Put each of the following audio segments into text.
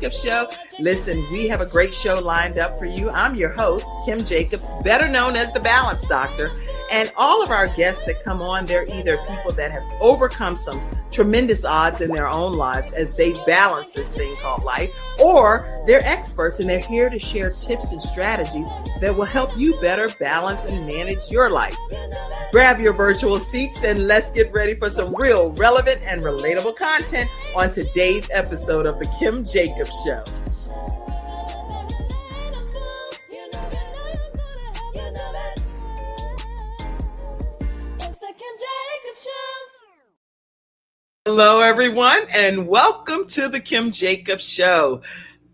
Jacobs Show. Listen, we have a great show lined up for you. I'm your host, Kim Jacobs, better known as the Balance Doctor. And all of our guests that come on, they're either people that have overcome some tremendous odds in their own lives as they balance this thing called life, or they're experts and they're here to share tips and strategies that will help you better balance and manage your life. Grab your virtual seats and let's get ready for some real relevant and relatable content on today's episode of the Kim Jacobs Show. Hello, everyone, and welcome to the Kim Jacobs Show.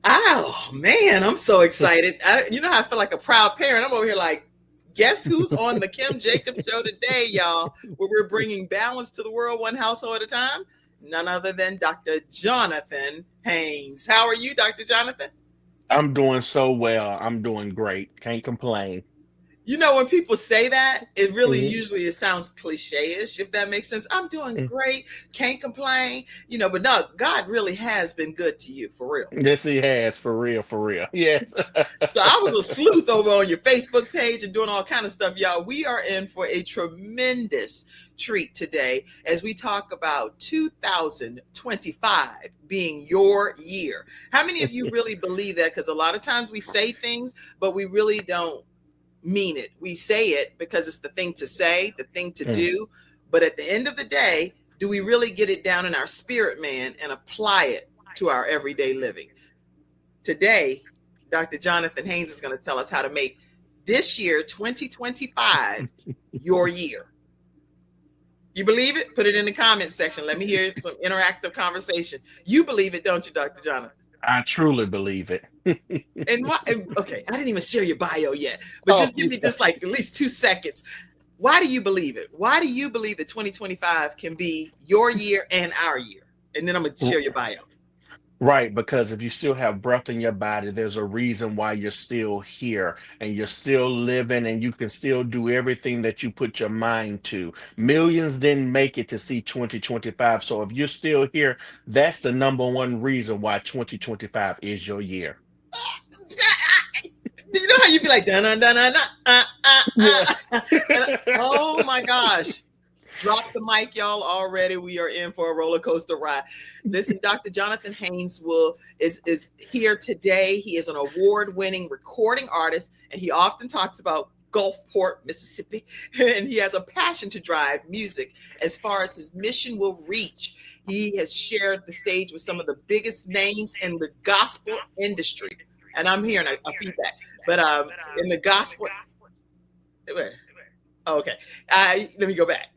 Oh, man, I'm so excited. You know how I feel like a proud parent. I'm over here like, guess who's on the Kim Jacobs Show today, y'all, where we're bringing balance to the world one household at a time? None other than Dr. Jonathan Haynes. How are you, Dr. Jonathan? I'm doing so well. I'm doing great. Can't complain. You know, when people say that, it really hmm usually it sounds cliche-ish, if that makes sense. I'm doing great, can't complain, but no, God really has been good to you, for real. Yes, he has, for real, for real. Yes. So I was a sleuth over on your Facebook page and doing all kind of stuff, y'all. We are in for a tremendous treat today as we talk about 2025 being your year. How many of you really believe that? Because a lot of times we say things, but we really don't mean it. We say it because it's the thing to say, the thing to do. But at the end of the day, do we really get it down in our spirit, man, and apply it to our everyday living? Today, Dr. Jonathan Haynes is going to tell us how to make this year, 2025, your year. You believe it? Put it in the comments section. Let me hear some interactive conversation. You believe it, don't you, Dr. Jonathan? I truly believe it. And why? Okay, I didn't even share your bio yet, but just give me just like at least 2 seconds. Why do you believe it? Why do you believe that 2025 can be your year and our year? And then I'm going to share your bio. Right, because if you still have breath in your body, there's a reason why you're still here and you're still living and you can still do everything that you put your mind to. Millions didn't make it to see 2025. So if you're still here, that's the number one reason why 2025 is your year. You know how you be like, dun, dun, dun, dun, Yeah. oh my gosh. Drop the mic, y'all. Already we are in for a roller coaster ride. Listen, Dr. Jonathan Haynes is here today. He is an award-winning recording artist, and he often talks about Gulfport, Mississippi, and he has a passion to drive music as far as his mission will reach. He has shared the stage with some of the biggest names in the gospel industry, and I'm hearing a feedback, but in the gospel. Okay. Let me go back.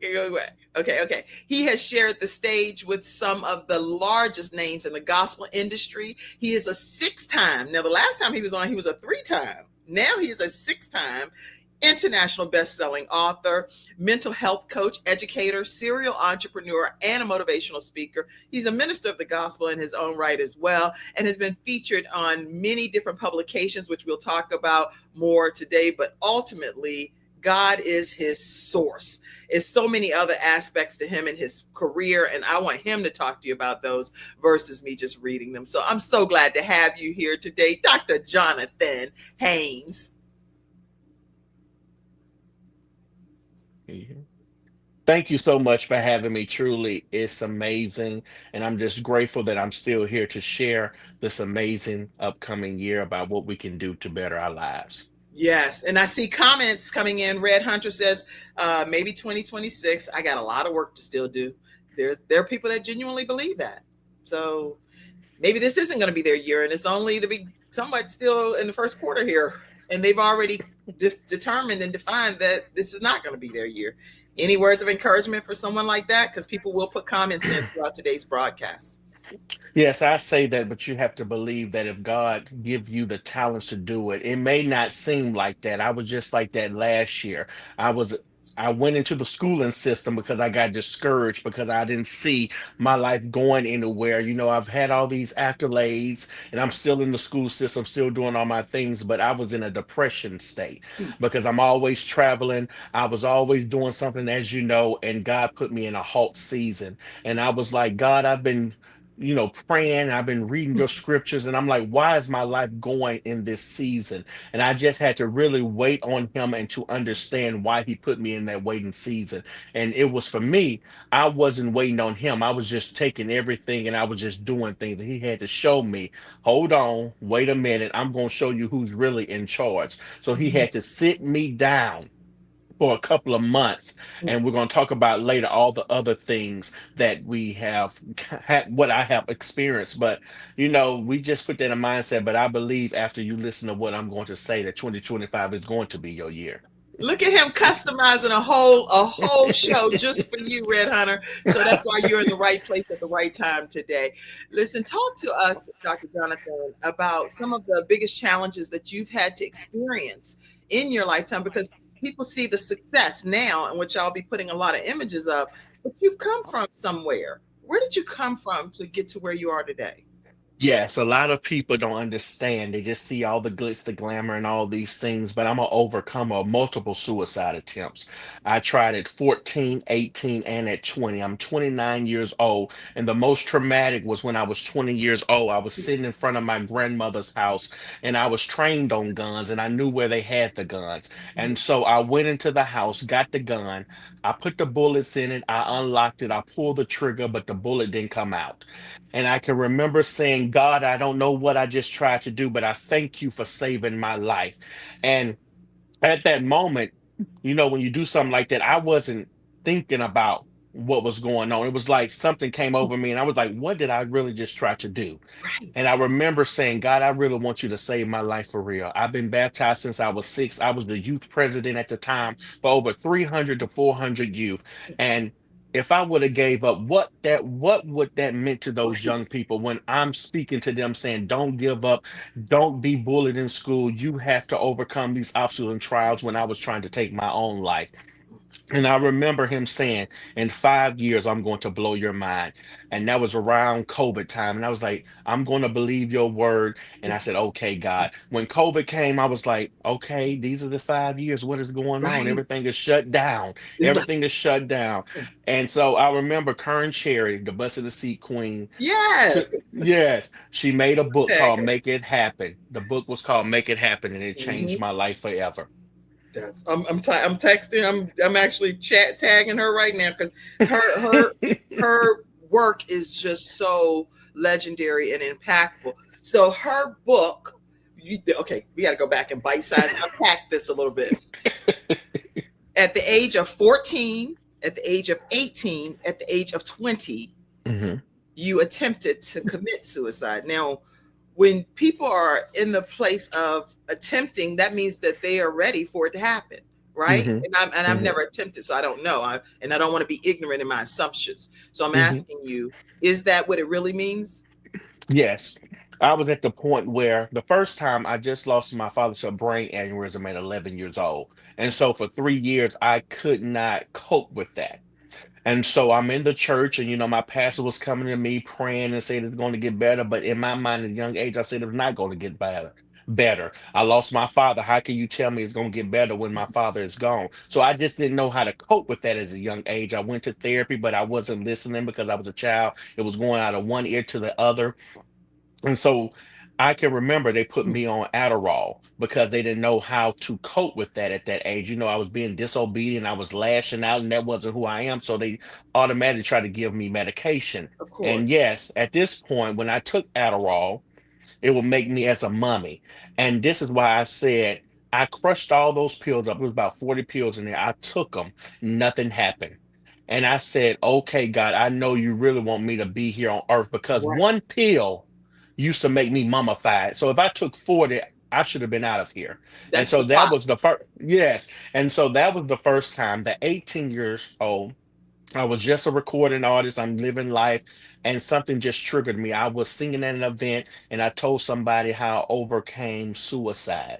Okay. He has shared the stage with some of the largest names in the gospel industry. He is a 6-time. Now, the last time he was on, he was a 3-time. Now he is a 6-time international best-selling author, mental health coach, educator, serial entrepreneur, and a motivational speaker. He's a minister of the gospel in his own right as well, and has been featured on many different publications, which we'll talk about more today. But ultimately, God is his source. It's so many other aspects to him and his career, and I want him to talk to you about those versus me just reading them. So I'm so glad to have you here today, Dr. Jonathan Haynes. Thank you so much for having me. Truly, it's amazing. And I'm just grateful that I'm still here to share this amazing upcoming year about what we can do to better our lives. Yes. And I see comments coming in. Red Hunter says, maybe 2026. I got a lot of work to still do. There are people that genuinely believe that. So maybe this isn't going to be their year, and it's only somewhat still in the first quarter here. And they've already determined and defined that this is not going to be their year. Any words of encouragement for someone like that? Because people will put comments in throughout today's broadcast. Yes, I say that, but you have to believe that if God give you the talents to do it, it may not seem like that. I was just like that last year. I was I went into the schooling system because I got discouraged because I didn't see my life going anywhere. I've had all these accolades and I'm still in the school system, still doing all my things, but I was in a depression state because I'm always traveling. I was always doing something, as you know, and God put me in a halt season. And I was like, God, I've been praying. I've been reading your scriptures, and I'm like, why is my life going in this season? And I just had to really wait on him and to understand why he put me in that waiting season. And it was for me, I wasn't waiting on him. I was just taking everything and I was just doing things. And he had to show me, hold on, wait a minute. I'm going to show you who's really in charge. So he Mhm. had to sit me down for a couple of months, Mhm. and we're going to talk about later all the other things that we have had, what I have experienced. But we just put that in mindset. But I believe after you listen to what I'm going to say, that 2025 is going to be your year. Look at him customizing a whole show just for you, Red Hunter. So that's why you're in the right place at the right time today. Listen, talk to us, Dr. Jonathan, about some of the biggest challenges that you've had to experience in your lifetime, because people see the success now, and which I'll be putting a lot of images of, but you've come from somewhere. Where did you come from to get to where you are today? Yes, a lot of people don't understand. They just see all the glitz, the glamour, and all these things. But I'm an overcomer of multiple suicide attempts. I tried at 14, 18, and at 20. I'm 29 years old. And the most traumatic was when I was 20 years old. I was sitting in front of my grandmother's house and I was trained on guns and I knew where they had the guns. Mhm. And so I went into the house, got the gun, I put the bullets in it, I unlocked it, I pulled the trigger, but the bullet didn't come out. And I can remember saying, God, I don't know what I just tried to do, but I thank you for saving my life. And at that moment, when you do something like that, I wasn't thinking about what was going on. It was like something came over me, and I was like, what did I really just try to do? Right. And I remember saying, God, I really want you to save my life for real. I've been baptized since I was 6. I was the youth president at the time for over 300 to 400 youth. And if I would have gave up, what would that meant to those young people when I'm speaking to them saying, don't give up, don't be bullied in school. You have to overcome these obstacles and trials when I was trying to take my own life. And I remember him saying, in 5 years, I'm going to blow your mind. And that was around COVID time. And I was like, I'm going to believe your word. And I said, okay, God. When COVID came, I was like, okay, these are the 5 years. What is going on? Right. Everything is shut down. It's like, Everything is shut down. And so I remember Karen Cherry, the bus of the seat queen. yes. Yes, she made a book Tag called her. Make It Happen. The book was called Make It Happen, and it changed Mhm. my life forever. I'm texting. I'm actually chat tagging her right now because her work is just so legendary and impactful. So her book, okay, we got to go back and bite size unpack this a little bit. At the age of 14, at the age of 18, at the age of 20, Mhm, you attempted to commit suicide. Now, when people are in the place of attempting, that means that they are ready for it to happen, right? mhm, And I've mhm, never attempted, so I don't know. And I don't want to be ignorant in my assumptions. So I'm mhm. asking you, is that what it really means? Yes. I was at the point where the first time I just lost my father to a brain aneurysm at 11 years old. And so for 3 years, I could not cope with that. And so I'm in the church, and my pastor was coming to me praying and saying it's going to get better. But in my mind, at a young age, I said it's not going to get better. Better. I lost my father. How can you tell me it's going to get better when my father is gone? So I just didn't know how to cope with that as a young age. I went to therapy, but I wasn't listening because I was a child. It was going out of one ear to the other. And so I can remember they put me on Adderall because they didn't know how to cope with that at that age. I was being disobedient, I was lashing out, and that wasn't who I am. So they automatically tried to give me medication. Of And course. yes, at this point, when I took Adderall, it will make me as a mummy. And this is why I said I crushed all those pills up. It was about 40 pills in there. I took them, nothing happened. And I said, okay, God, I know you really want me to be here on earth because Right. one pill used to make me mummified. So if I took 40, I should have been out of here. And That's so the that problem. was the first, yes. And so that was the first time, the 18 years old. I was just a recording artist. I'm living life, and something just triggered me. I was singing at an event, and I told somebody how I overcame suicide.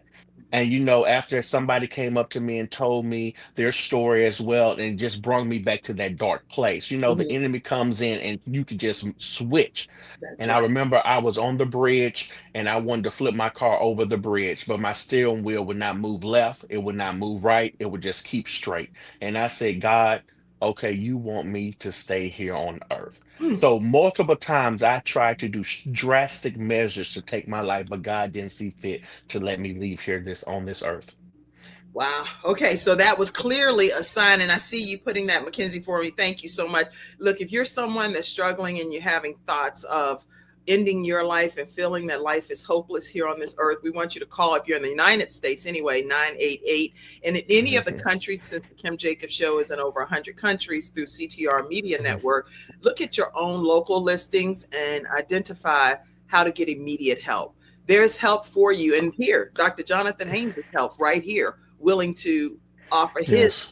And after somebody came up to me and told me their story as well, and it just brought me back to that dark place. The Mhm. enemy comes in, and you could just switch. That's And I right. remember I was on the bridge, and I wanted to flip my car over the bridge, but my steering wheel would not move left. It would not move right. It would just keep straight. And I said, God, okay, you want me to stay here on earth. Mm. So multiple times I tried to do drastic measures to take my life, but God didn't see fit to let me leave here this on this earth. Wow. Okay. So that was clearly a sign. And I see you putting that, Mackenzie, for me. Thank you so much. Look, if you're someone that's struggling and you're having thoughts of ending your life and feeling that life is hopeless here on this earth, we want you to call, if you're in the United States anyway, 988. And in any of the Mhm, countries, since the Kim Jacobs Show is in over 100 countries through CTR Media mhm. Network, look at your own local listings and identify how to get immediate help. There's help for you. And here, Dr. Jonathan Haynes is help right here, willing to offer Yes.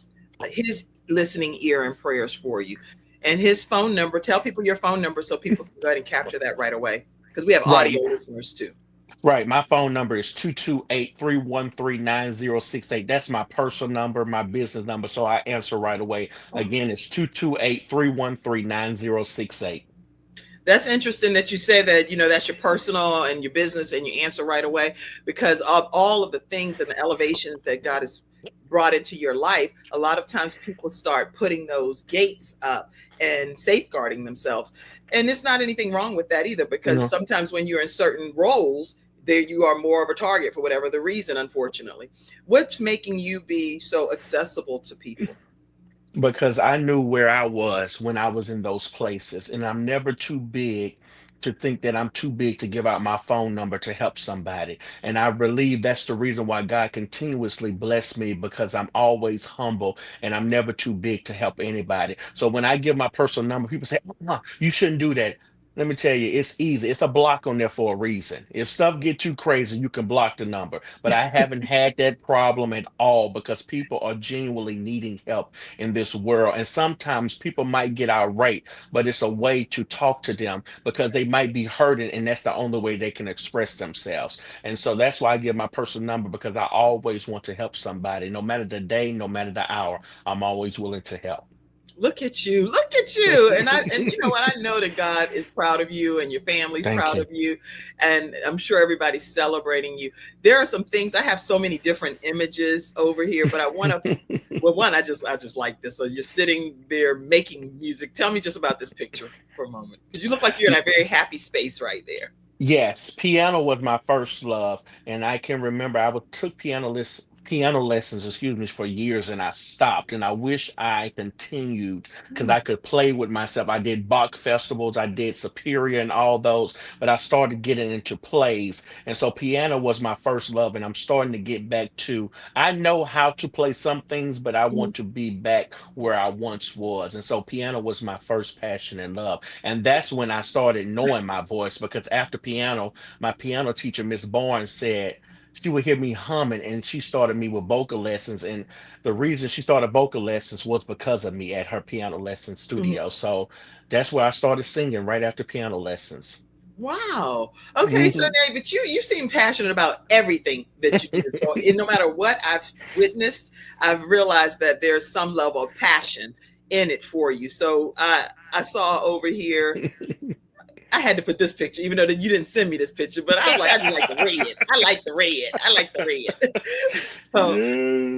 his listening ear and prayers for you. And his phone number, tell people your phone number so people can go ahead and capture that right away. Because we have Right. audio listeners too. Right. My phone number is 228-313-9068. That's my personal number, my business number. So I answer right away. Again, it's 228-313-9068. That's interesting that you say that, that's your personal and your business and you answer right away, because of all of the things and the elevations that God has brought into your life. A lot of times people start putting those gates up and safeguarding themselves. And it's not anything wrong with that either, because No. sometimes when you're in certain roles, there you are more of a target for whatever the reason, unfortunately. What's making you be so accessible to people? Because I knew where I was when I was in those places. And I'm never too big to think that I'm too big to give out my phone number to help somebody. And I believe that's the reason why God continuously bless me, because I'm always humble and I'm never too big to help anybody. So when I give my personal number, people say, "Oh, you shouldn't do that." Let me tell you, it's easy. It's a block on there for a reason. If stuff get too crazy, you can block the number. But I haven't had that problem at all, because people are genuinely needing help in this world. And sometimes people might get irate, but it's a way to talk to them because they might be hurting, and that's the only way they can express themselves. And so that's why I give my personal number, because I always want to help somebody, no matter the day, no matter the hour. I'm always willing to help. Look at you, look at you. And you know what, I know that God is proud of you and your family's Thank proud of you. you, and I'm sure everybody's celebrating you. There are some things, I have so many different images over here, but I want to, well, one, I just like this. So you're sitting there making music. Tell me just about this picture for a moment, because you look like you're in a very happy space right there. Yes, piano was my first love, and I can remember took piano lessons, excuse me, for years, and I stopped. And I wish I continued, because Mm. I could play with myself. I did Bach festivals, I did Superior, and all those, but I started getting into plays, and so piano was my first love. And I'm starting to get back to. I know how to play some things, but I want to be back where I once was, and so piano was my first passion and love. And that's when I started knowing my voice, because after piano, my piano teacher, Miss Barnes, said she would hear me humming, and she started me with vocal lessons. And the reason she started vocal lessons was because of me at her piano lesson Mhm. studio. So that's where I started singing, right after piano lessons. Wow. Okay, so Mhm. now, but you seem passionate about everything that you do. So no matter what I've witnessed, I've realized that there's some level of passion in it for you. So I saw over here, I had to put this picture, even though that you didn't send me this picture, but I was like, I just like the red. I like the red. I like the red. So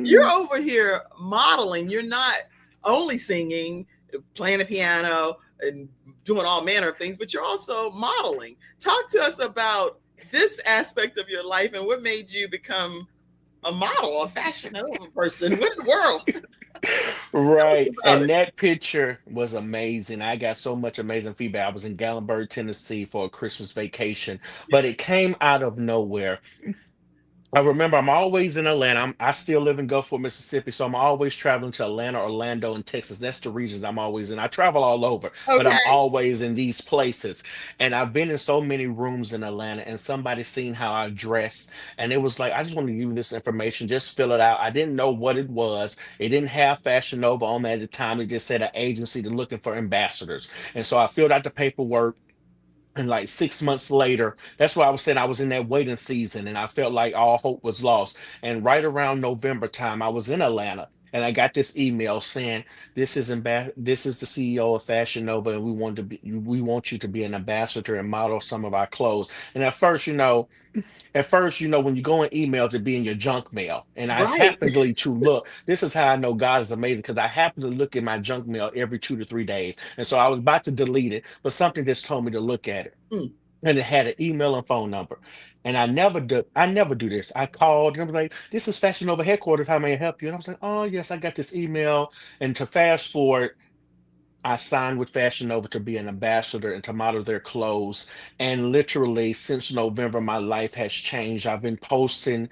you're Yes. over here modeling. You're not only singing, playing the piano, and doing all manner of things, but you're also modeling. Talk to us about this aspect of your life and what made you become a model, a fashion over person. What in the world? Tell us Right. about And it. that picture was amazing. I got so much amazing feedback. I was in Gallenberg, Tennessee for a Christmas vacation, but it came out of nowhere. I remember I'm always in Atlanta. I still live in Gulfport, Mississippi, so I'm always traveling to Atlanta, Orlando, and Texas. That's the regions I'm always in. I travel all over, but I'm Okay. always in these places. And I've been in so many rooms in Atlanta, and somebody seen how I dressed, and it was like, I just want to give you this information. Just fill it out. I didn't know what it was. It didn't have Fashion Nova on there at the time. It just said an agency to looking for ambassadors. And so I filled out the paperwork, and like 6 months later, that's why I was saying I was in that waiting season, and I felt like all hope was lost. And right around November time, I was in Atlanta. and I got this email saying this is the CEO of Fashion Nova, and we want you to be an ambassador and model some of our clothes. And at first, when you go in emails, it be in your junk mail. And I Right. happened to look. This is how I know God is amazing, because I happen to look in my junk mail every 2 to 3 days. And so I was about to delete it, but something just told me to look at it. Mm, And it had an email and phone number. And I never do this. I called and I was like, this is Fashion Nova headquarters. How may I help you? And I was like, oh yes, I got this email. And to fast forward, I signed with Fashion Nova to be an ambassador and to model their clothes. And literally since November, my life has changed. I've been posting,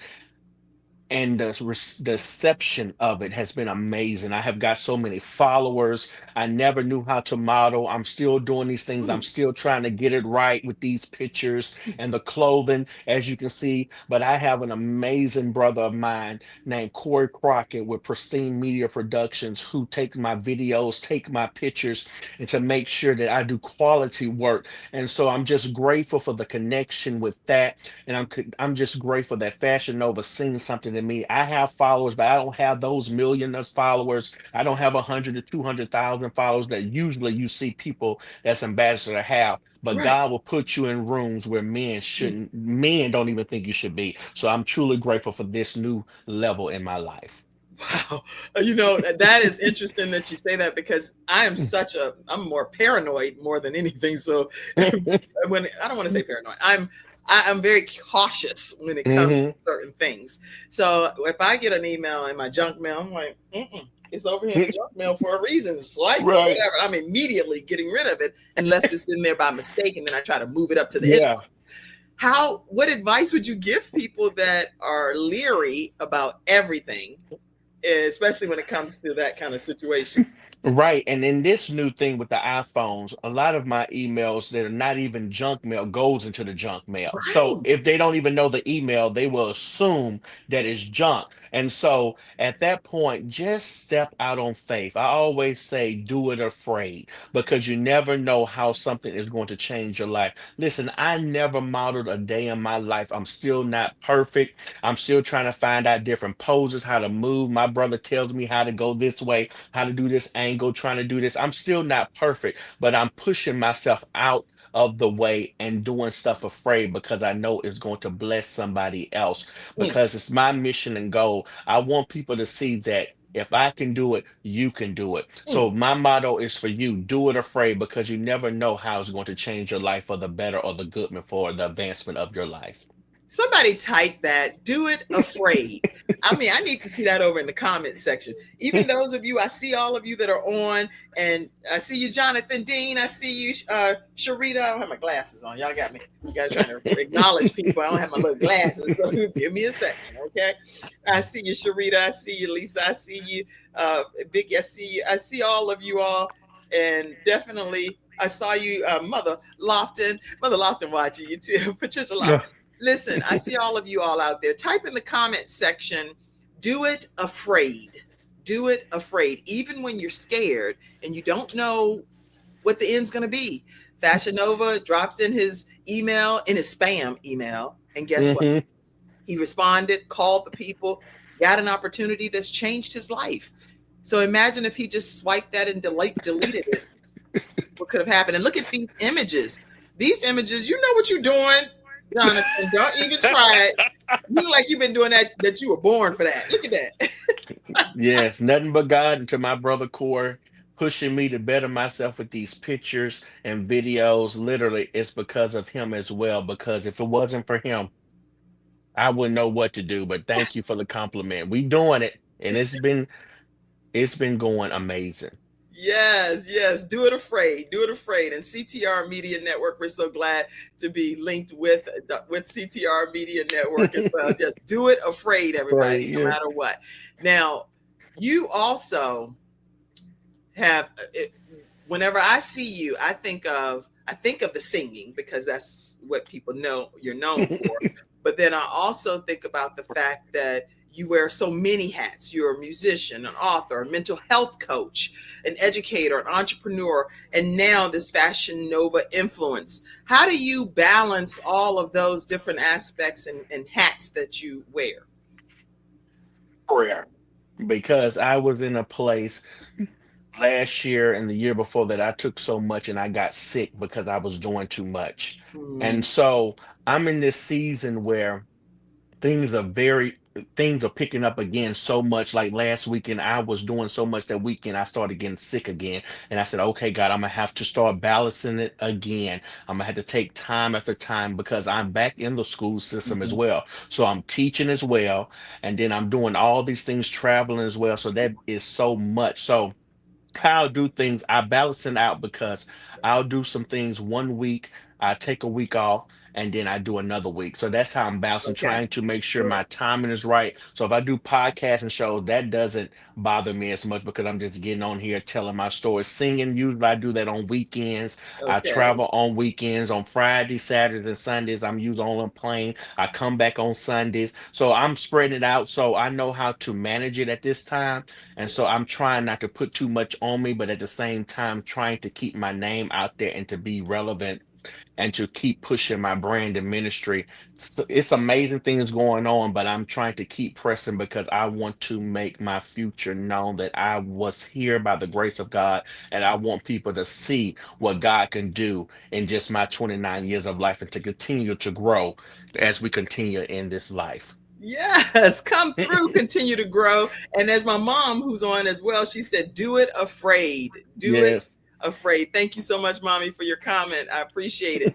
and the reception of it has been amazing. I have got so many followers. I never knew how to model. I'm still doing these things. I'm mm, still trying to get it right with these pictures and the clothing, as you can see. But I have an amazing brother of mine named Corey Crockett with Pristine Media Productions, who take my videos, take my pictures, and to make sure that I do quality work. And so I'm just grateful for the connection with that, and I'm just grateful that Fashion Nova seen something in me. I have followers, but I don't have those millions of followers. I don't have 100 to 200,000 followers that usually you see people that's ambassador have. But right. God will put you in rooms where men don't even think you should be. So I'm truly grateful for this new level in my life. Wow. That is interesting that you say that, because I'm more paranoid more than anything. So when I don't want to say paranoid, I'm very cautious when it comes to Hmm. certain things. So if I get an email in my junk mail, I'm like, mm-mm, it's over here in the junk mail for a reason, swipe or Right. whatever. I'm immediately getting rid of it unless it's in there by mistake, and then I try to move it up to the Yeah. inbox. What advice would you give people that are leery about everything, especially when it comes to that kind of situation? Right. And in this new thing with the iPhones, a lot of my emails that are not even junk mail goes into the junk mail. So Right. if they don't even know the email, they will assume that it's junk. And so at that point, just step out on faith. I always say do it afraid, because you never know how something is going to change your life. Listen, I never modeled a day in my life. I'm still not perfect. I'm still trying to find out different poses, how to move. My brother tells me how to go this way, how to do this angle, trying to do this. I'm still not perfect, but I'm pushing myself out of the way and doing stuff afraid, because I know it's going to bless somebody else, Mm, because it's my mission and goal. I want people to see that if I can do it, you can do it. mm. So my motto is for you: do it afraid, because you never know how it's going to change your life for the better or the good, for the advancement of your life. Somebody type that. Do it afraid. I mean, I need to see that over in the comment section. Even those of you, I see all of you that are on, and I see you, Jonathan Dean. I see you, Sharita. I don't have my glasses on. Y'all got me. You guys trying to acknowledge people. I don't have my little glasses, so give me a second, okay? I see you, Sharita. I see you, Lisa. I see you, Vicky. I see you. I see all of you all, and definitely I saw you, Mother Lofton. Mother Lofton watching you too. Patricia Lofton. Listen, I see all of you all out there. Type in the comment section, do it afraid. Do it afraid. Even when you're scared and you don't know what the end's going to be. Fashion Nova dropped in his email, in his spam email. And guess what? Hmm. He responded, called the people, got an opportunity that's changed his life. So imagine if he just swiped that and deleted it, what could have happened. And look at these images. These images, you know what you're doing, Jonathan. Don't even try it. You look like you've been doing that you were born for that. Look at that. Yes, nothing but God, and to my brother Core pushing me to better myself with these pictures and videos. Literally, it's because of him as well. Because if it wasn't for him, I wouldn't know what to do. But thank you for the compliment. We doing it, and it's been going amazing. Yes, yes. Do it afraid. Do it afraid. And CTR Media Network, we're so glad to be linked with CTR Media Network as well. Just do it afraid, everybody, Right, no yeah. matter what. Now, you also have whenever I see you, I think of the singing, because that's what people know you're known for. But then I also think about the fact that you wear so many hats. You're a musician, an author, a mental health coach, an educator, an entrepreneur, and now this Fashion Nova influence. How do you balance all of those different aspects and hats that you wear? Prayer. because I was in a place last year and the year before that I took so much and I got sick because I was doing too much. Mm, And so I'm in this season where things are very things are picking up again so much. Like last weekend I was doing so much that weekend I started getting sick again, and I said, okay, God, I'm gonna have to start balancing it again. I'm gonna have to take time after time because I'm back in the school system as mhm. well, so I'm teaching as well, and then I'm doing all these things, traveling as well, so that is so much. So how I do things, I balance it out because I'll do some things one week, I take a week off, and then I do another week. So that's how I'm balancing, Okay. trying to make sure Sure. my timing is right. So if I do podcasts and shows, that doesn't bother me as much because I'm just getting on here telling my stories. Singing, usually I do that on weekends. I Okay. travel on weekends. On Fridays, Saturdays, and Sundays, I'm usually on a plane. I come back on Sundays. So I'm spreading it out. So I know how to manage it at this time. And so I'm trying not to put too much on me, but at the same time, trying to keep my name out there and to be relevant and to keep pushing my brand and ministry. So it's amazing things going on, but I'm trying to keep pressing because I want to make my future known that I was here by the grace of God. And I want people to see what God can do in just my 29 years of life and to continue to grow as we continue in this life. Yes, come through, continue to grow. And as my mom, who's on as well, she said, do it afraid. Do it Yes. afraid. Thank you so much, Mommy, for your comment. I appreciate it.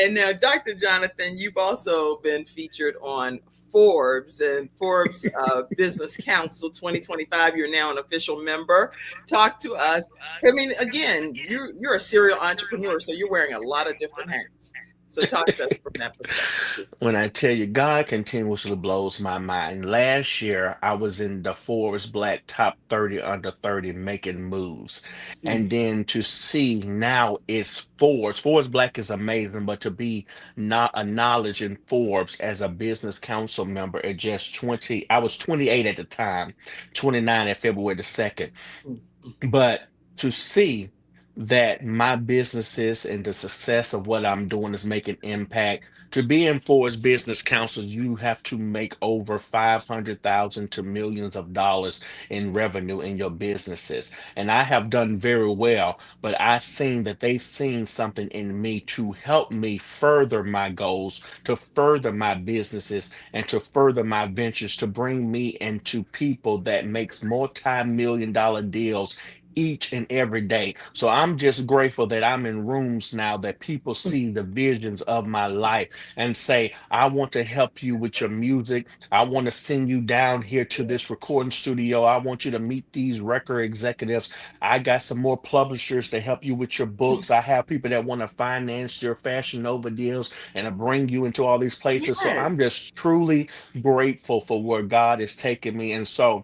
And now, Dr. Jonathan, you've also been featured on Forbes and Forbes Business Council 2025. You're now an official member. Talk to us. I mean, again, you're a serial entrepreneur, so you're wearing a lot of different hats. So talk to us from that perspective too. When I tell you, God continuously blows my mind. Last year, I was in the Forbes Black Top 30 Under 30 making moves. Mm, And then to see now it's Forbes. Forbes Black is amazing, but to be not acknowledged in Forbes as a business council member at just 20, I was 28 at the time, 29 at February the 2nd. mm, mm. But to see that my businesses and the success of what I'm doing is making impact. To be in Forbes Business Council, you have to make over 500,000 to millions of dollars in revenue in your businesses. And I have done very well, but I seen that they seen something in me to help me further my goals, to further my businesses, and to further my ventures, to bring me into people that makes multi-million dollar deals each and every day. So I'm just grateful that I'm in rooms now that people see the visions of my life and say, I want to help you with your music. I want to send you down here to this recording studio. I want you to meet these record executives. I got some more publishers to help you with your books. I have people that want to finance your Fashion Nova deals and to bring you into all these places. So I'm Yes. just truly grateful for where God is taking me. And so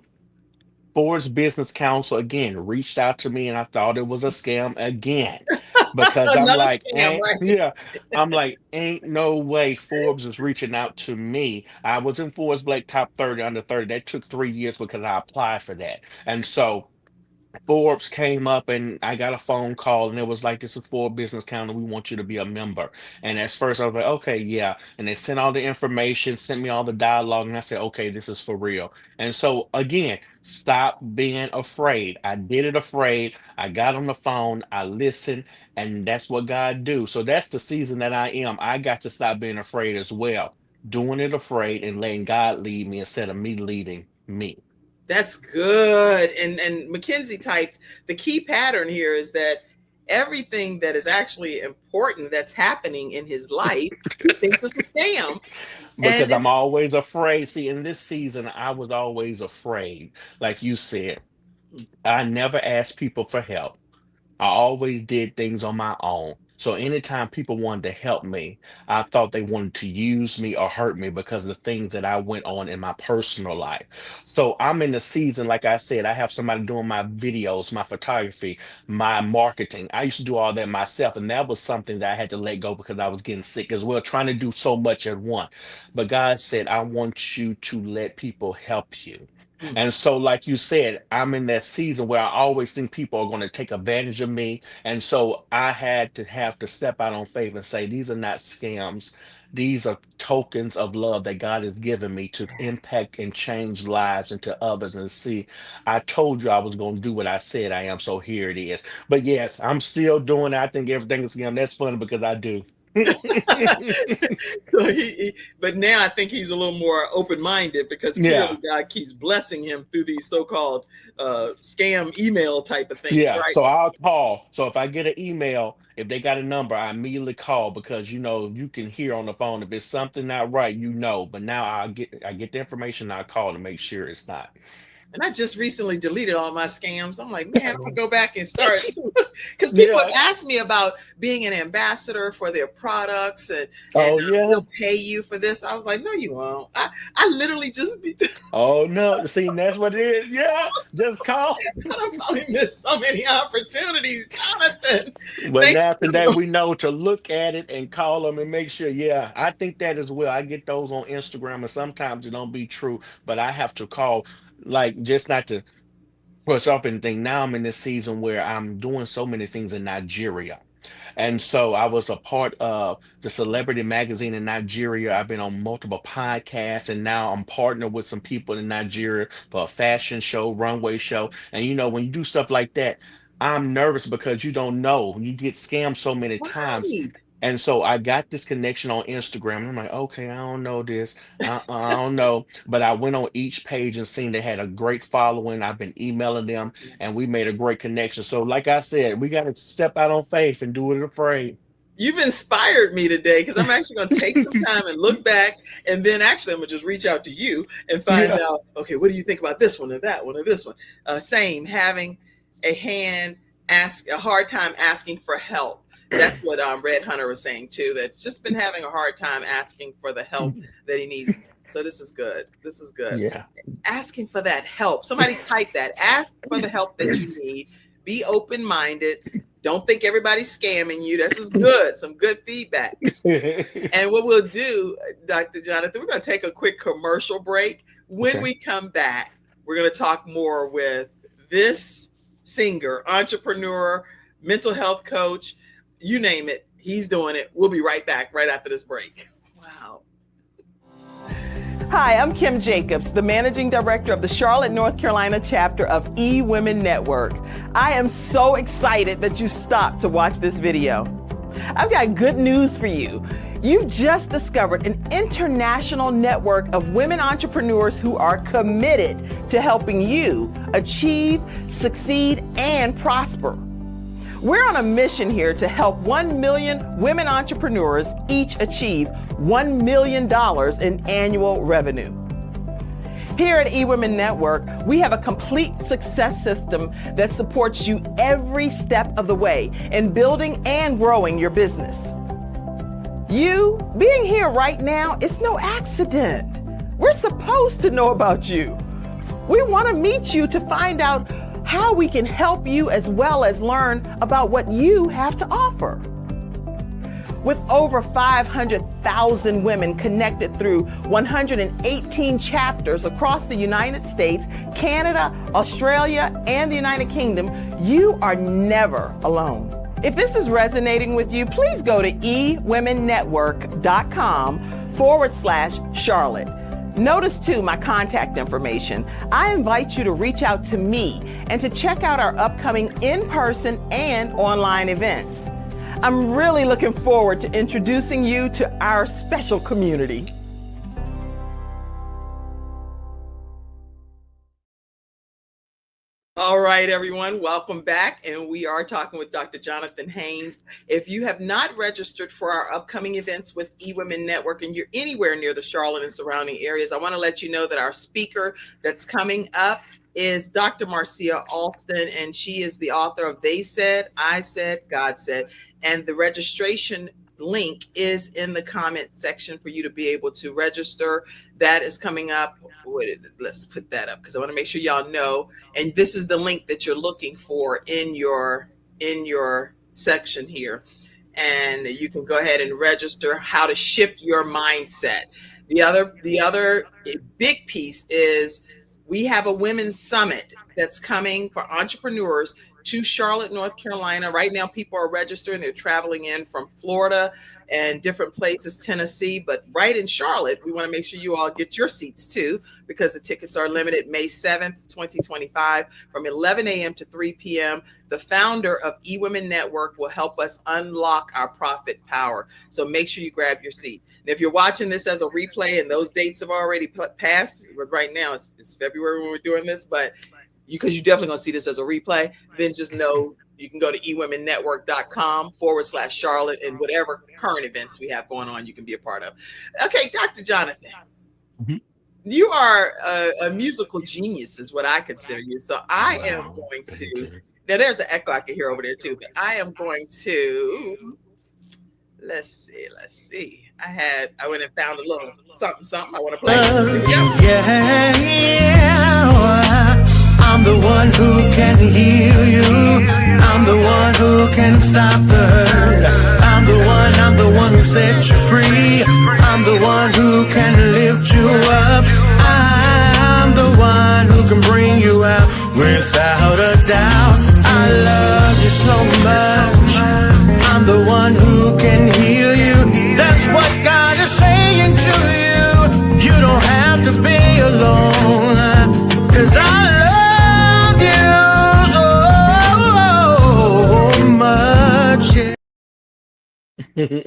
Ford's Business Council again reached out to me and I thought it was a scam again because I'm Another like, scam, ain't, right? yeah, I'm like, ain't no way Forbes is reaching out to me. I was in Forbes Black Top 30 Under 30. That took 3 years because I applied for that. And so Forbes came up and I got a phone call and it was like, this is Forbes Business Council. We want you to be a member. And at first I was like, okay, yeah. And they sent all the information, sent me all the dialogue, and I said, okay, this is for real. And so again, stop being afraid. I did it afraid. I got on the phone, I listened, and that's what God do. So that's the season that I am. I got to stop being afraid as well. Doing it afraid and letting God lead me instead of me leading me. That's good. And Mackenzie typed the key pattern here is that everything that is actually important that's happening in his life, he thinks it's a scam. And Because I'm always afraid. See, in this season, I was always afraid. Like you said, I never asked people for help. I always did things on my own. So anytime people wanted to help me, I thought they wanted to use me or hurt me because of the things that I went on in my personal life. So I'm in the season, like I said, I have somebody doing my videos, my photography, my marketing. I used to do all that myself, and that was something that I had to let go because I was getting sick as well, trying to do so much at once. But God said, I want you to let people help you. mm, And so, like you said, I'm in that season where I always think people are going to take advantage of me. And so I had to have to step out on faith and say, these are not scams. these are tokens of love that God has given me to impact and change lives into others. And see, I told you I was going to do what I said I am, so here it is. But yes, I'm still doing it. I think everything is going. That's funny because I do. So but now I think he's a little more open-minded because Yeah. clearly God keeps blessing him through these so-called scam email type of things, Yeah, right? so I'll call. So if I get an email, if they got a number, I immediately call because you can hear on the phone if it's something not right, But now I get the information, I call to make sure it's not. And I just recently deleted all my scams. I'm like, man, I'm gonna go back and start because people Yeah. have asked me about being an ambassador for their products and Oh yeah. we'll pay you for this. I was like, no, you won't. I literally just be Oh no. See, that's what it is. Yeah. Just call. I probably missed so many opportunities, Jonathan. But Thanks now for after that, we know to look at it and call them and make sure. Yeah, I think that as well. I get those on Instagram, and sometimes it don't be true, but I have to call, like, just not to push off anything. Now I'm in this season where I'm doing so many things in Nigeria. And so I was a part of the celebrity magazine in Nigeria. I've been on multiple podcasts, and now I'm partnered with some people in Nigeria for a fashion show, runway show. And when you do stuff like that, I'm nervous because you don't know. You get scammed so many times. right. And so I got this connection on Instagram. And I'm like, okay, I don't know this. I don't know. But I went on each page and seen they had a great following. I've been emailing them and we made a great connection. So, like I said, we got to step out on faith and do it afraid. You've inspired me today because I'm actually going to take some time and look back. And then actually, I'm going to just reach out to you and find Yeah. out, okay, what do you think about this one or that one or this one? Same, having a hard time asking for help. That's what Red Hunter was saying too. That's just been having a hard time asking for the help that he needs. So this is good. This is good. Yeah. Asking for that help. Somebody type that. Ask for the help that you need. Be open-minded. Don't think everybody's scamming you. This is good. Some good feedback. And what we'll do, Dr. Jonathan, we're going to take a quick commercial break. When we come back, we're going to talk more with this singer, entrepreneur, mental health coach, you name it. He's doing it. We'll be right back right after this break. Wow. Hi, I'm Kim Jacobs, the Managing Director of the Charlotte, North Carolina chapter of eWomen Network. I am so excited that you stopped to watch this video. I've got good news for you. You've just discovered an international network of women entrepreneurs who are committed to helping you achieve, succeed, and prosper. We're on a mission here to help 1 million women entrepreneurs each achieve $1 million in annual revenue. Here at eWomen Network, we have a complete success system that supports you every step of the way in building and growing your business. You being here right now is no accident. We're supposed to know about you. We want to meet you to find out how we can help you as well as learn about what you have to offer. With over 500,000 women connected through 118 chapters across the United States, Canada, Australia, and the United Kingdom, you are never alone. If this is resonating with you, please go to eWomenNetwork.com/Charlotte. Notice too my contact information. I invite you to reach out to me and to check out our upcoming in-person and online events. I'm really looking forward to introducing you to our special community. All right, everyone, welcome back. And we are talking with Dr. Jonathan Haynes. If you have not registered for our upcoming events with eWomen Network and you're anywhere near the Charlotte and surrounding areas, I want to let you know that our speaker that's coming up is Dr. Marcia Alston, and she is the author of They Said, I Said, God Said. And the registration link is in the comment section for you to be able to register. That is coming up. Let's put that up because I want to make sure y'all know. And this is the link that you're looking for in your section here. And you can go ahead and register how to shift your mindset. The other big piece is we have a women's summit that's coming for entrepreneurs to Charlotte, North Carolina. Right now, people are registering. They're traveling in from Florida and different places, Tennessee. But right in Charlotte, we want to make sure you all get your seats too, because the tickets are limited. May 7th, 2025, from 11 a.m. to 3 p.m. The founder of eWomen Network will help us unlock our profit power. So make sure you grab your seat. And if you're watching this as a replay and those dates have already passed, right now it's February when we're doing this, but because you're definitely going to see this as a replay, then just know you can go to ewomennetwork.com/Charlotte, and whatever current events we have going on, you can be a part of. Okay, Dr. Jonathan, Mhm. you are a musical genius, is what I consider you. So I am Wow. going Thank to, you. now there's an echo I can hear over there too, but I am going to, let's see. I went and found a little something I want to play. Here we go. Yeah, I'm the one who can heal you. I'm the one who can stop the hurt. I'm the one who sets you free. I'm the one who can lift you up. I'm the one who can bring you out without a doubt. I love you so much. I'm the one who can heal you. That's what God is saying to you. You don't have to be alone, 'cause I love you so much.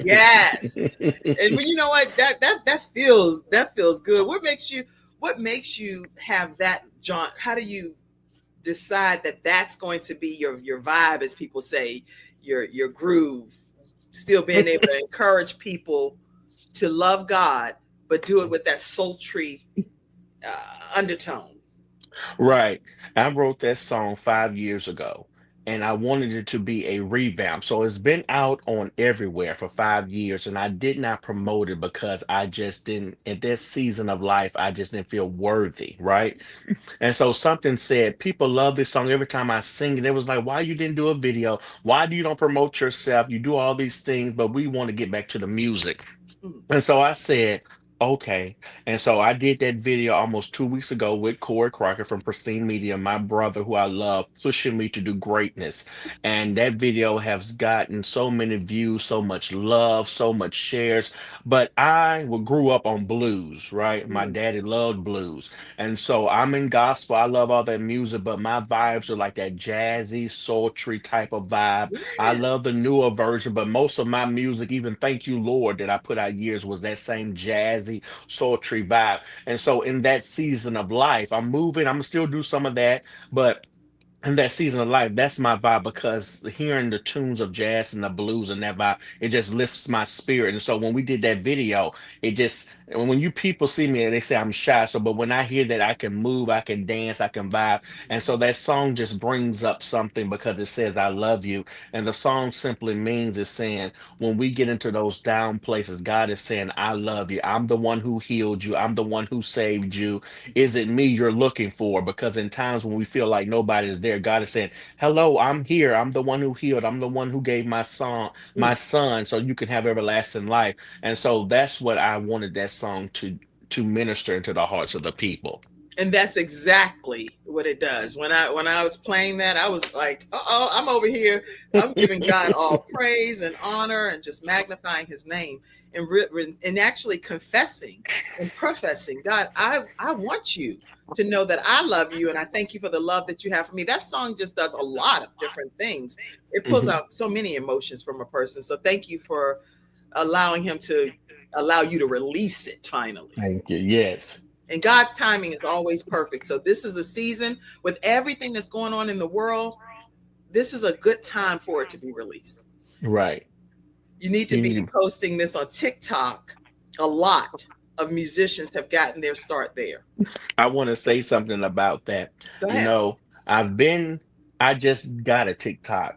Yes. And you know what? That feels good. What makes you have that, John? How do you decide that that's going to be your vibe, as people say, your groove? Still being able to encourage people to love God, but do it with that sultry undertone. Right. I wrote that song 5 years ago, and I wanted it to be a revamp. So it's been out on everywhere for 5 years, and I did not promote it because I just didn't, at this season of life, I just didn't feel worthy. Right. And so something said, people love this song. Every time I sing it, it was like, why you didn't do a video? Why do you don't promote yourself? You do all these things, but we want to get back to the music. Mm. And so I said, okay. And so I did that video almost 2 weeks ago with Corey Crocker from Pristine Media, my brother, who I love, pushing me to do greatness. And that video has gotten so many views, so much love, so much shares. But grew up on blues, right? My Mm. daddy loved blues. And so I'm in gospel. I love all that music, but my vibes are like that jazzy, sultry type of vibe. I Yeah. love the newer version, but most of my music, even Thank You Lord, that I put out years, was that same jazzy, sultry vibe. And so in that season of life, I'm moving, I'm gonna still do some of that, but in that season of life, that's my vibe, because hearing the tunes of jazz and the blues and that vibe, it just lifts my spirit. And so when we did that video, it just, and when you people see me, they say I'm shy. So, but when I hear that I can move, I can dance, I can vibe. And so that song just brings up something, because it says, I love you. And the song simply means, is saying, when we get into those down places, God is saying, I love you. I'm the one who healed you. I'm the one who saved you. Is it me you're looking for? Because in times when we feel like nobody is there, God is saying, hello, I'm here. I'm the one who healed. I'm the one who gave my Mm. son, so you can have everlasting life. And so that's what I wanted that song to minister into the hearts of the people. And that's exactly what it does. When I was playing that, I was like, oh, I'm over here. I'm giving God all praise and honor and just magnifying his name, and actually confessing and professing, God, I want you to know that I love you, and I thank you for the love that you have for me. That song just does a lot of different things. It pulls Mhm. out so many emotions from a person. So thank you for allowing him to allow you to release it finally. Thank you. Yes. And God's timing is always perfect. So this is a season, with everything that's going on in the world, this is a good time for it to be released. Right. You need to You be need posting this on TikTok. A lot of musicians have gotten their start there. I want to say something about that. Go You ahead. know, I've been, I just got a TikTok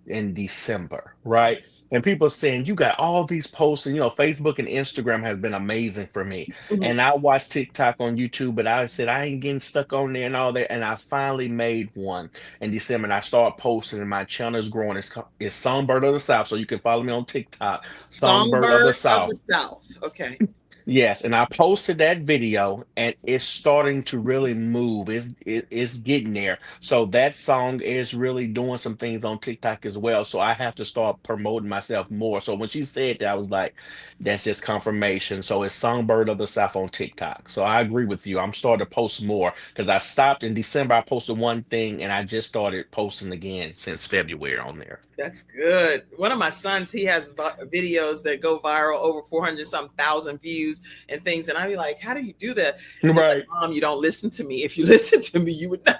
in December, right? And people saying, you got all these posts, and Facebook and Instagram has been amazing for me. Mhm. And I watch TikTok on YouTube, but I said, I ain't getting stuck on there and all that. And I finally made one in December, and I started posting, and my channel is growing. It's Songbird of the South. So you can follow me on TikTok, Songbird of the Songbird of the South. South. Okay. Yes, and I posted that video and it's starting to really move. It's getting there. So that song is really doing some things on TikTok as well. So I have to start promoting myself more. So when she said that, I was like, that's just confirmation. So it's Songbird of the South on TikTok. So I agree with you. I'm starting to post more because I stopped in December. I posted one thing and I just started posting again since February on there. That's good. One of my sons, he has videos that go viral, over 400 some thousand views and things. And I'd be like, how do you do that? And he's like, Right. Mom, you don't listen to me. If you listen to me, you would know.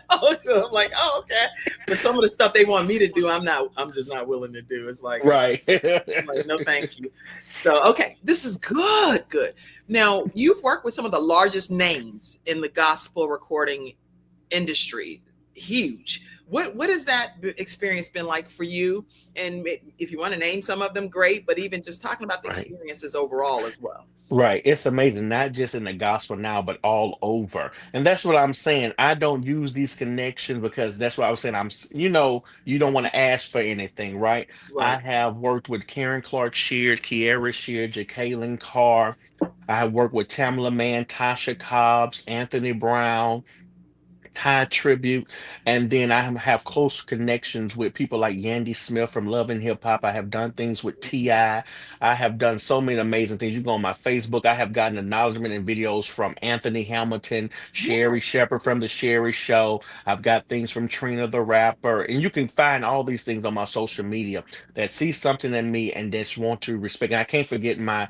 So I'm like, oh, okay. But some of the stuff they want me to do, I'm just not willing to do. It's like, Right. I'm like, no, thank you. So, okay, this is good, good. Now, you've worked with some of the largest names in the gospel recording industry. Huge. What has that experience been like for you? And if you want to name some of them, great. But even just talking about the Right. experiences overall as well. Right. It's amazing, not just in the gospel now, but all over. And that's what I'm saying. I don't use these connections because that's what I was saying. You don't want to ask for anything, right? I Right. have worked with Karen Clark Sheard, Kiera Sheard, Jacqueline Carr. I have worked with Tamala Mann, Tasha Cobbs, Anthony Brown, Thai tribute, and then have close connections with people like Yandy Smith from Love and Hip Hop. I have done things with Ti. I have done so many amazing things. You go on my Facebook. I have gotten acknowledgement and videos from Anthony Hamilton, Yeah. Sherry Shepherd from the Sherry Show. I've got things from Trina the Rapper, and you can find all these things on my social media that see something in me and just want to respect. And I can't forget my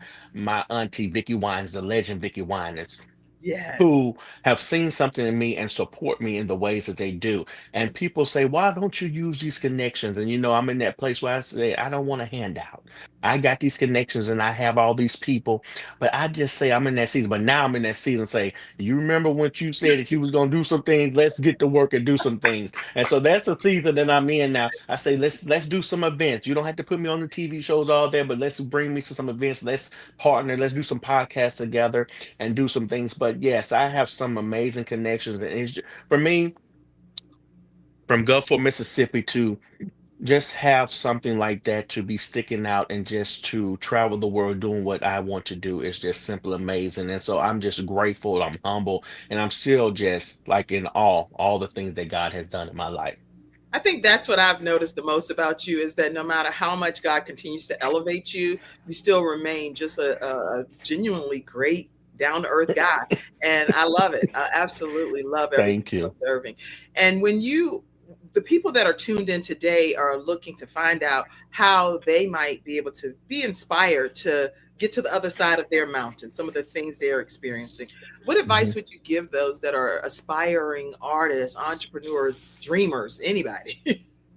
auntie Vicky Wines, the legend Vicky Wines, Yes. who have seen something in me and support me in the ways that they do. And people say, why don't you use these connections? And I'm in that place where I say, I don't want a handout. I got these connections and I have all these people, but I just say I'm in that season. But now I'm in that season say, you remember when you said that you was gonna do some things, let's get to work and do some things. And so that's the season that I'm in now. I say, let's do some events. You don't have to put me on the TV shows all there, but let's bring me to some events. Let's partner, let's do some podcasts together and do some things. But yes, I have some amazing connections. And for me, from Gulfport, Mississippi to just have something like that to be sticking out and just to travel the world doing what I want to do is just simply amazing. And so I'm just grateful, I'm humble, and I'm still just like in awe, all the things that God has done in my life. I think that's what I've noticed the most about you is that no matter how much God continues to elevate you, you still remain just a genuinely great, down to earth guy. And I love it. I absolutely love everything Thank I'm you. observing. And the people that are tuned in today are looking to find out how they might be able to be inspired to get to the other side of their mountain, some of the things they're experiencing. What advice would you give those that are aspiring artists, entrepreneurs, dreamers, anybody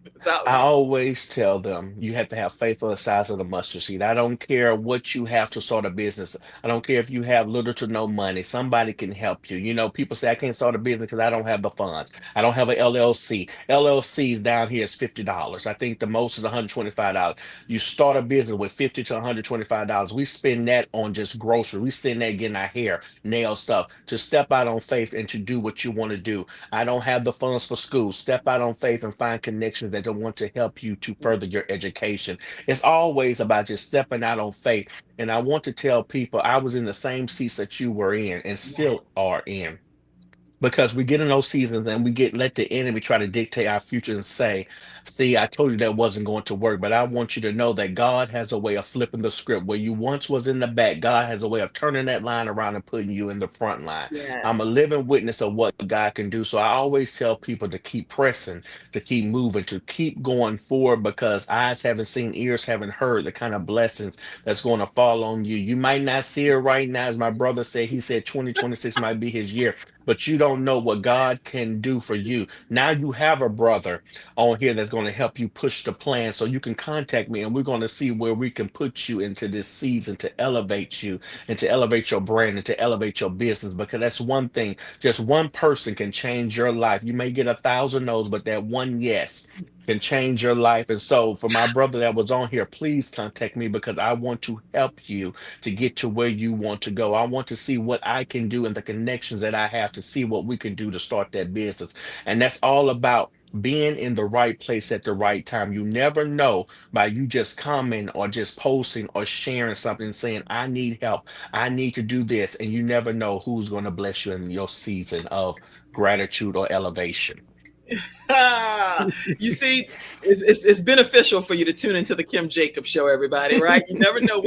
that's out I here? always tell them you have to have faith on the size of the mustard seed. I don't care what you have to start a business. I don't care if you have little to no money. Somebody can help you. People say I can't start a business because I don't have the funds. I don't have an LLC. LLCs down here is $50. I think the most is $125. You start a business with $50 to $125. We spend that on just groceries. We spend that getting our hair, nail stuff. To step out on faith and to do what you want to do. I don't have the funds for school. Step out on faith and find connections that don't want to help you to further your education. It's always about just stepping out on faith. And I want to tell people I was in the same seats that you were in and still Yes. are in because we get in those seasons and we get let the enemy try to dictate our future and say, see, I told you that wasn't going to work, but I want you to know that God has a way of flipping the script. Where you once was in the back, God has a way of turning that line around and putting you in the front line. Yes. I'm a living witness of what God can do. So I always tell people to keep pressing, to keep moving, to keep going forward because eyes haven't seen, ears haven't heard the kind of blessings that's going to fall on you. You might not see it right now. As my brother said, he said 2026 might be his year, but you don't know what God can do for you. Now you have a brother on here that's going to help you push the plan. So you can contact me and we're going to see where we can put you into this season to elevate you and to elevate your brand and to elevate your business. Because that's one thing, just one person can change your life. You may get 1,000 no's, but that one yes can change your life. And so for my brother that was on here, please contact me because I want to help you to get to where you want to go. I want to see what I can do and the connections that I have to see what we can do to start that business. And that's all about being in the right place at the right time. You never know by you just commenting or just posting or sharing something saying, I need help. I need to do this. And you never know who's going to bless you in your season of gratitude or elevation. You see, it's beneficial for you to tune into the Kim Jacobs Show, everybody, right? You never know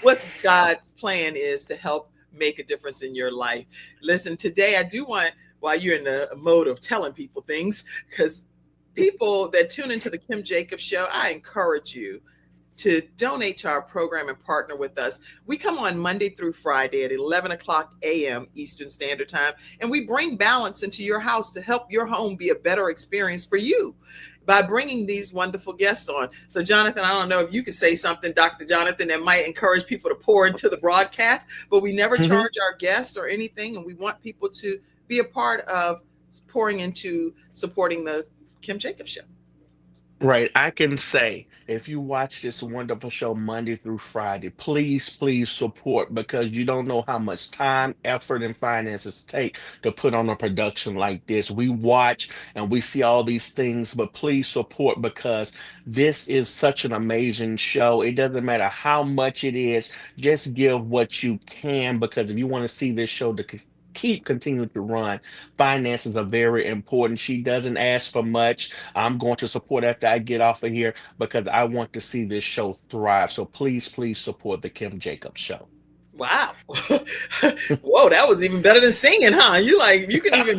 what's God's plan is to help make a difference in your life. Listen, today I do want, while you're in the mode of telling people things, because people that tune into the Kim Jacobs Show, I encourage you to donate to our program and partner with us. We come on Monday through Friday at 11 o'clock a.m. Eastern Standard Time, and we bring balance into your house to help your home be a better experience for you by bringing these wonderful guests on. So, Jonathan, I don't know if you could say something, Dr. Jonathan, that might encourage people to pour into the broadcast, but we never charge our guests or anything, and we want people to be a part of pouring into supporting the Kim Jacobs Show. Right. I can say if you watch this wonderful show Monday through Friday, please support, because you don't know how much time, effort, and finances take to put on a production like this. We watch and we see all these things, but please support, because this is such an amazing show. It doesn't matter how much it is, just give what you can, because if you want to see this show to keep continuing to run, finances are very important. She doesn't ask for much. I'm going to support after I get off of here, because I want to see this show thrive. So please support the Kim Jacobs Show. Wow. Whoa, that was even better than singing, huh? You can even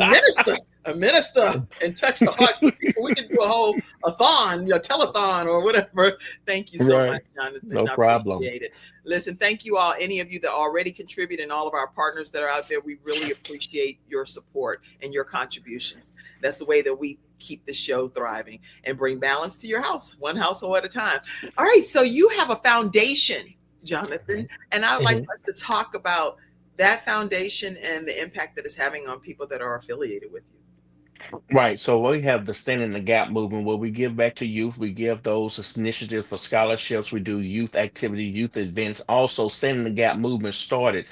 minister and touch the hearts of people. We can do a whole telethon or whatever. Thank you so much, Jonathan. No problem. Appreciate it. Listen, thank you all, any of you that already contribute, and all of our partners that are out there. We really appreciate your support and your contributions. That's the way that we keep the show thriving and bring balance to your house, one household at a time. All right, so you have a foundation, Jonathan, and I would like us to talk about that foundation and the impact that it's having on people that are affiliated with you. Right. So we have the Stand in the Gap movement, where we give back to youth. We give those initiatives for scholarships. We do youth activity, youth events. Also, Stand in the Gap movement started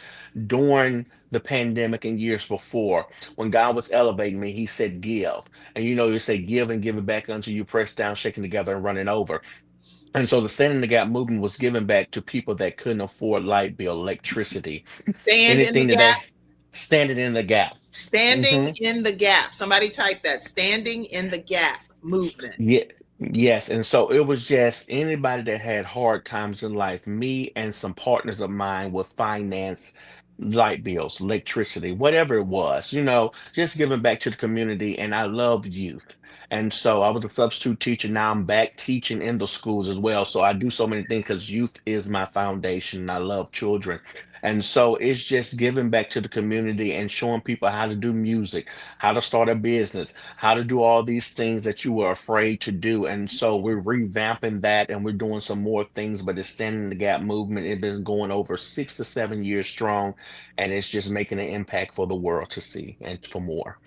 during the pandemic and years before. When God was elevating me, he said, give. And you say give and give it back unto you, pressed down, shaken together, and running over. And so the Stand in the Gap movement was given back to people that couldn't afford light bill, electricity, Stand in the anything that gap. standing in the gap. Standing in the gap. Somebody type that. Standing in the gap movement. Yeah. Yes. And so it was just anybody that had hard times in life, me and some partners of mine with finance, light bills, electricity, whatever it was, just giving back to the community. And I love youth. And so I was a substitute teacher. Now I'm back teaching in the schools as well. So I do so many things because youth is my foundation. I love children. And so it's just giving back to the community and showing people how to do music, how to start a business, how to do all these things that you were afraid to do. And so we're revamping that, and we're doing some more things, but it's Standing in the Gap movement. It's been going over 6 to 7 years strong, and it's just making an impact for the world to see and for more.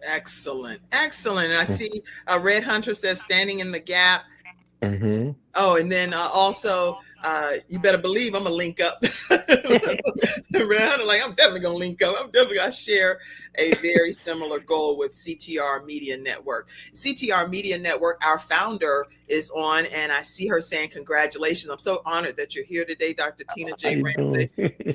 Excellent. And I see Red Hunter says Standing in the Gap. Mm-hmm. Oh, and then also, you better believe I'm gonna link up. Like, I'm definitely gonna link up. I'm definitely gonna share a very similar goal with CTR Media Network. CTR Media Network, our founder is on, and I see her saying congratulations. I'm so honored that you're here today, Dr. Tina J. Ramsey.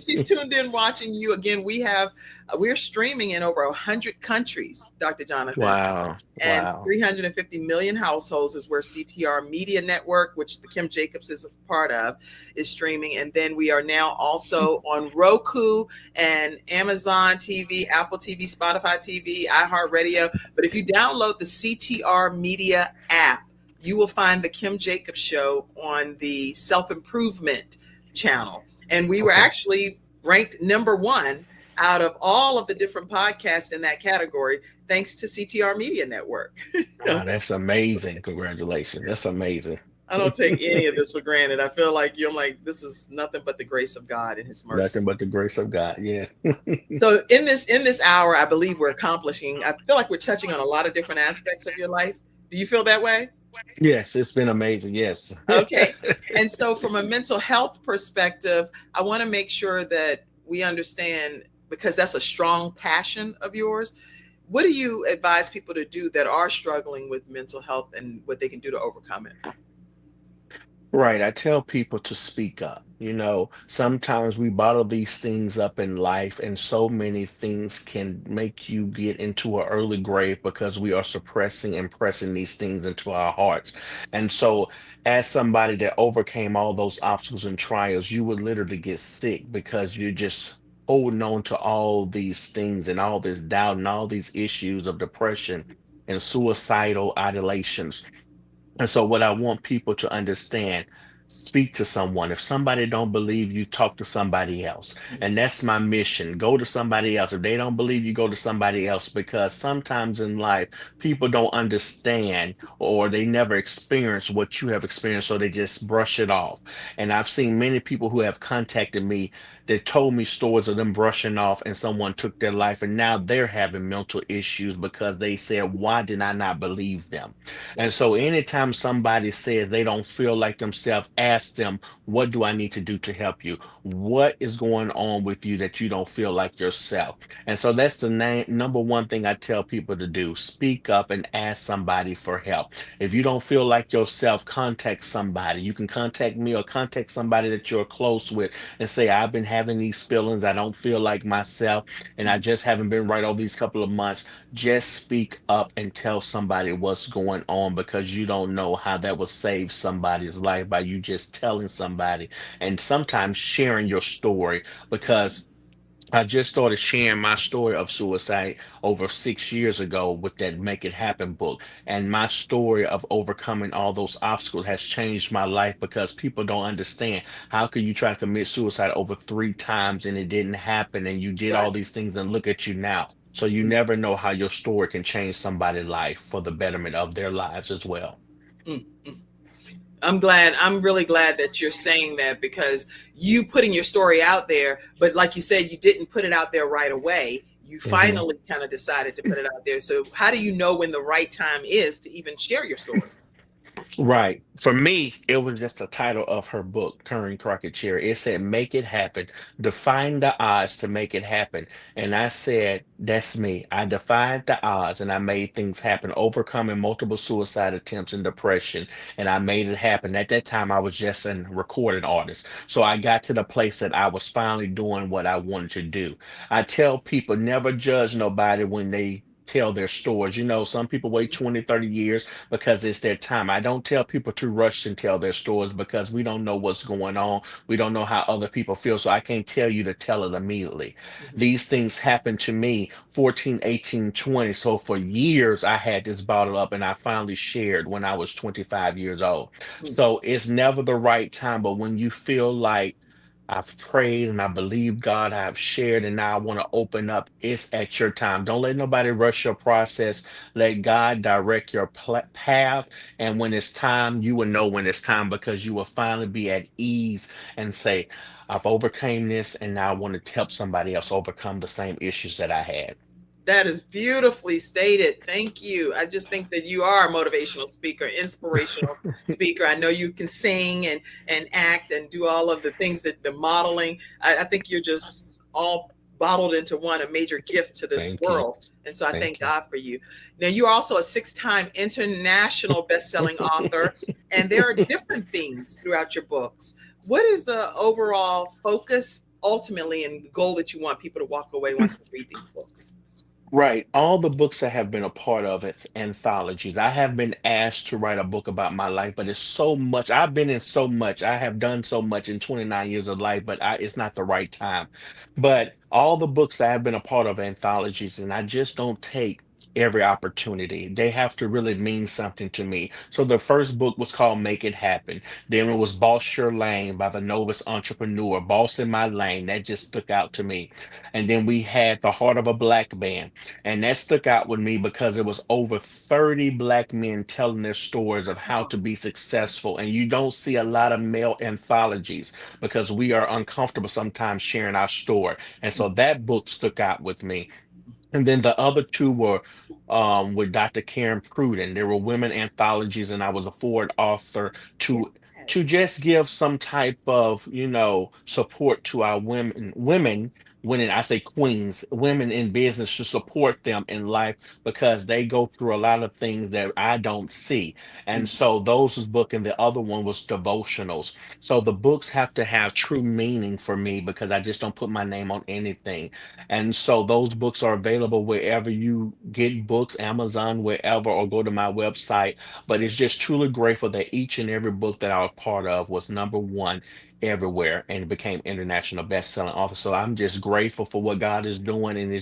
She's tuned in watching you. Again, we're streaming in over 100 countries, Dr. Jonathan. Wow. And 350 million households is where CTR Media Network, which the Kim Jacobs is a part of, is streaming. And then we are now also on Roku and Amazon TV, Apple TV, Spotify TV, iHeartRadio. But if you download the CTR Media app, you will find the Kim Jacobs Show on the self-improvement channel. And we were actually ranked number 1 out of all of the different podcasts in that category, thanks to CTR Media Network. Wow, that's amazing. Congratulations. That's amazing. I don't take any of this for granted. I feel like I'm like, this is nothing but the grace of God and his mercy. Nothing but the grace of God. Yeah. So in this hour, I believe I feel like we're touching on a lot of different aspects of your life. Do you feel that way? Yes, it's been amazing. Yes. Okay. And so from a mental health perspective, I want to make sure that we understand, because that's a strong passion of yours. What do you advise people to do that are struggling with mental health and what they can do to overcome it? Right. I tell people to speak up. Sometimes we bottle these things up in life, and so many things can make you get into an early grave because we are suppressing and pressing these things into our hearts. And so, as somebody that overcame all those obstacles and trials, you would literally get sick because you're just holding on to all these things and all this doubt and all these issues of depression and suicidal ideations. And so what I want people to understand, speak to someone. If somebody don't believe you, talk to somebody else. And that's my mission. Go to somebody else. If they don't believe you, go to somebody else, because sometimes in life people don't understand or they never experience what you have experienced, so they just brush it off. And I've seen many people who have contacted me that told me stories of them brushing off and someone took their life, and now they're having mental issues because they said, why did I not believe them? And so anytime somebody says they don't feel like themselves, ask them, what do I need to do to help you? What is going on with you that you don't feel like yourself? And so that's the number one thing I tell people to do. Speak up and ask somebody for help. If you don't feel like yourself, contact somebody. You can contact me or contact somebody that you're close with and say, I've been having these feelings. I don't feel like myself, and I just haven't been right over these couple of months. Just speak up and tell somebody what's going on, because you don't know how that will save somebody's life by you just telling somebody and sometimes sharing your story. Because I just started sharing my story of suicide over 6 years ago with that Make It Happen book. And my story of overcoming all those obstacles has changed my life, because people don't understand. How could you try to commit suicide over 3 times and it didn't happen? And you did all Right. these things and look at you now. So you never know how your story can change somebody's life for the betterment of their lives as well. Mm-hmm. I'm really glad that you're saying that, because you putting your story out there, but like you said, you didn't put it out there right away. You Mhm. finally kind of decided to put it out there. So how do you know when the right time is to even share your story? Right. For me, it was just the title of her book, Current Crockett Cherry. It said, Make It Happen, define the odds to make it happen. And I said, that's me. I defied the odds and I made things happen, overcoming multiple suicide attempts and depression. And I made it happen. At that time, I was just a recording artist. So I got to the place that I was finally doing what I wanted to do. I tell people, never judge nobody when they tell their stories. Some people wait 20, 30 years because it's their time. I don't tell people to rush and tell their stories, because we don't know what's going on. We don't know how other people feel. So I can't tell you to tell it immediately. Mhm. These things happened to me 14, 18, 20. So for years, I had this bottled up, and I finally shared when I was 25 years old. So it's never the right time. But when you feel like, I've prayed and I believe God, I've shared, and now I want to open up, it's at your time. Don't let nobody rush your process. Let God direct your path. And when it's time, you will know when it's time, because you will finally be at ease and say, I've overcame this, and now I want to help somebody else overcome the same issues that I had. That is beautifully stated. Thank you. I just think that you are a motivational speaker, inspirational speaker. I know you can sing and act and do all of the things, that the modeling. I think you're just all bottled into one, a major gift to this Thank you. world. And so I thank Thank you. God for you. Now, you're also a 6-time international best-selling author, and there are different themes throughout your books. What is the overall focus ultimately and goal that you want people to walk away once they read these books? Right. All the books I have been a part of, it's anthologies. I have been asked to write a book about my life, but it's so much. I've been in so much. I have done so much in 29 years of life, but it's not the right time. But all the books I have been a part of, anthologies, and I just don't take every opportunity. They have to really mean something to me. So the first book was called Make It Happen. Then it was Boss Your Lane by the Novus Entrepreneur, Boss in My Lane. That just stuck out to me. And then we had The Heart of a Black Man. And that stuck out with me because it was over 30 Black men telling their stories of how to be successful. And you don't see a lot of male anthologies because we are uncomfortable sometimes sharing our story. And so that book stuck out with me. And then the other two were with Dr. Karen Pruden. There were women anthologies, and I was a forward author to Yes. just give some type of support to our women women, I say queens, women in business, to support them in life because they go through a lot of things that I don't see. And so those was book, and the other one was devotionals. So the books have to have true meaning for me because I just don't put my name on anything. And so those books are available wherever you get books, Amazon, wherever, or go to my website. But it's just truly grateful that each and every book that I was part of was number one everywhere and became international best-selling author. So I'm just grateful for what God is doing, and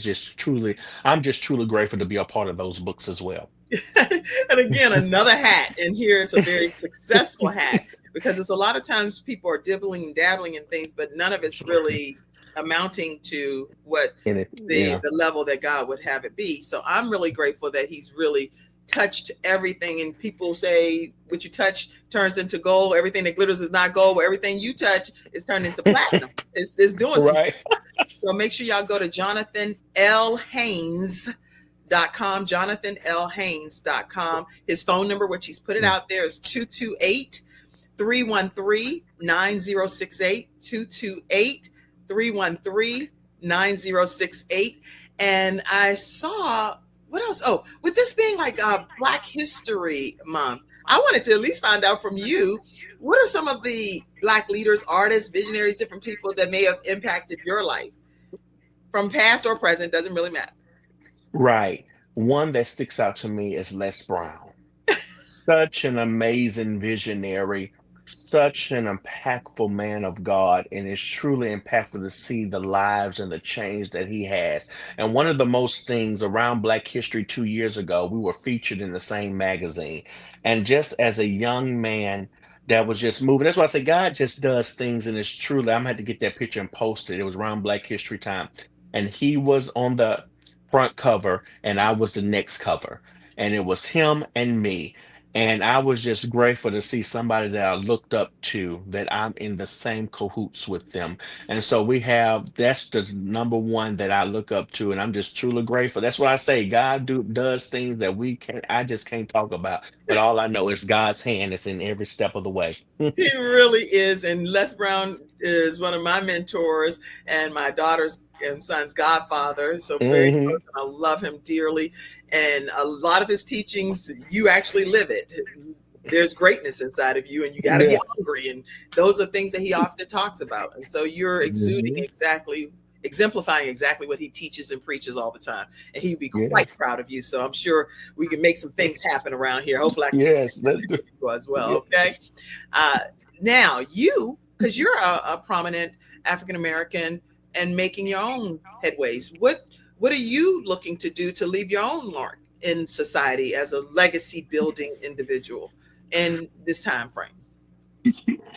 I'm just truly grateful to be a part of those books as well. And again, another hat, and here's a very successful hat, because it's a lot of times people are dibbling and dabbling in things, but none of it's really amounting to what In it, the level that God would have it be. So I'm really grateful that he's really touched everything. And people say what you touch turns into gold. Everything that glitters is not gold, but everything you touch is turned into platinum. It's doing some right. So make sure y'all go to JonathanLHaynes.com, JonathanLHaynes.com. His phone number, which he's put it out there, is 228-313-9068, 228-313-9068. And I saw, what else? Oh, with this being like Black History Month, I wanted to at least find out from you, what are some of the Black leaders, artists, visionaries, different people that may have impacted your life? From past or present, doesn't really matter. Right. One that sticks out to me is Les Brown. Such an amazing visionary, such an impactful man of God, and it's truly impactful to see the lives and the change that he has. And one of the most things around Black History 2 years ago, we were featured in the same magazine. And just as a young man that was just moving, that's why I say God just does things, and it's truly, I'm gonna have to get that picture and post it. It was around Black History time. And he was on the front cover, and I was the next cover. And it was him and me, and I was just grateful to see somebody that I looked up to, that I'm in the same cahoots with them. And so that's the number one that I look up to. And I'm just truly grateful. That's what I say. Does things that I just can't talk about. But all I know is God's hand is in every step of the way. He really is. And Les Brown is one of my mentors and my daughter's and son's godfather. So very Hmm. close. And I love him dearly. And a lot of his teachings, you actually live it. There's greatness inside of you, and you got to be Yeah. hungry. And those are things that he often talks about. And so you're Hmm. exemplifying exactly what he teaches and preaches all the time. And he'd be quite Yes. proud of you. So I'm sure we can make some things happen around here. Hopefully I can get Yes. Let's do. to you as well. Okay. Yes. Uh, Now because you're a prominent African American and making your own headways, what are you looking to do to leave your own mark in society as a legacy building individual in this time frame?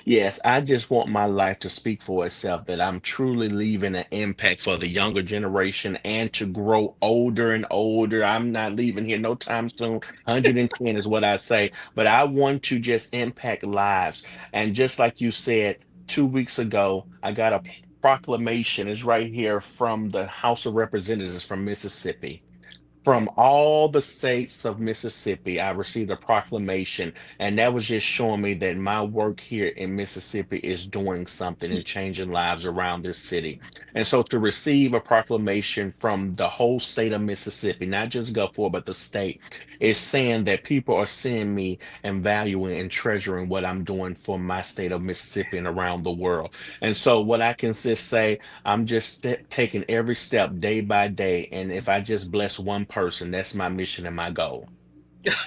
Yes, I just want my life to speak for itself, that I'm truly leaving an impact for the younger generation and to grow older and older. I'm not leaving here no time soon. 110 is what I say, but I want to just impact lives. And just like you said, 2 weeks ago, I got a proclamation, it's right here, from the House of Representatives from Mississippi. Okay. From all the states of Mississippi, I received a proclamation, and that was just showing me that my work here in Mississippi is doing something and changing lives around this city. And so to receive a proclamation from the whole state of Mississippi, not just Gulfport, but the state, is saying that people are seeing me and valuing and treasuring what I'm doing for my state of Mississippi and around the world. And so what I can just say, I'm just taking every step day by day. And if I just bless one person, that's my mission and my goal.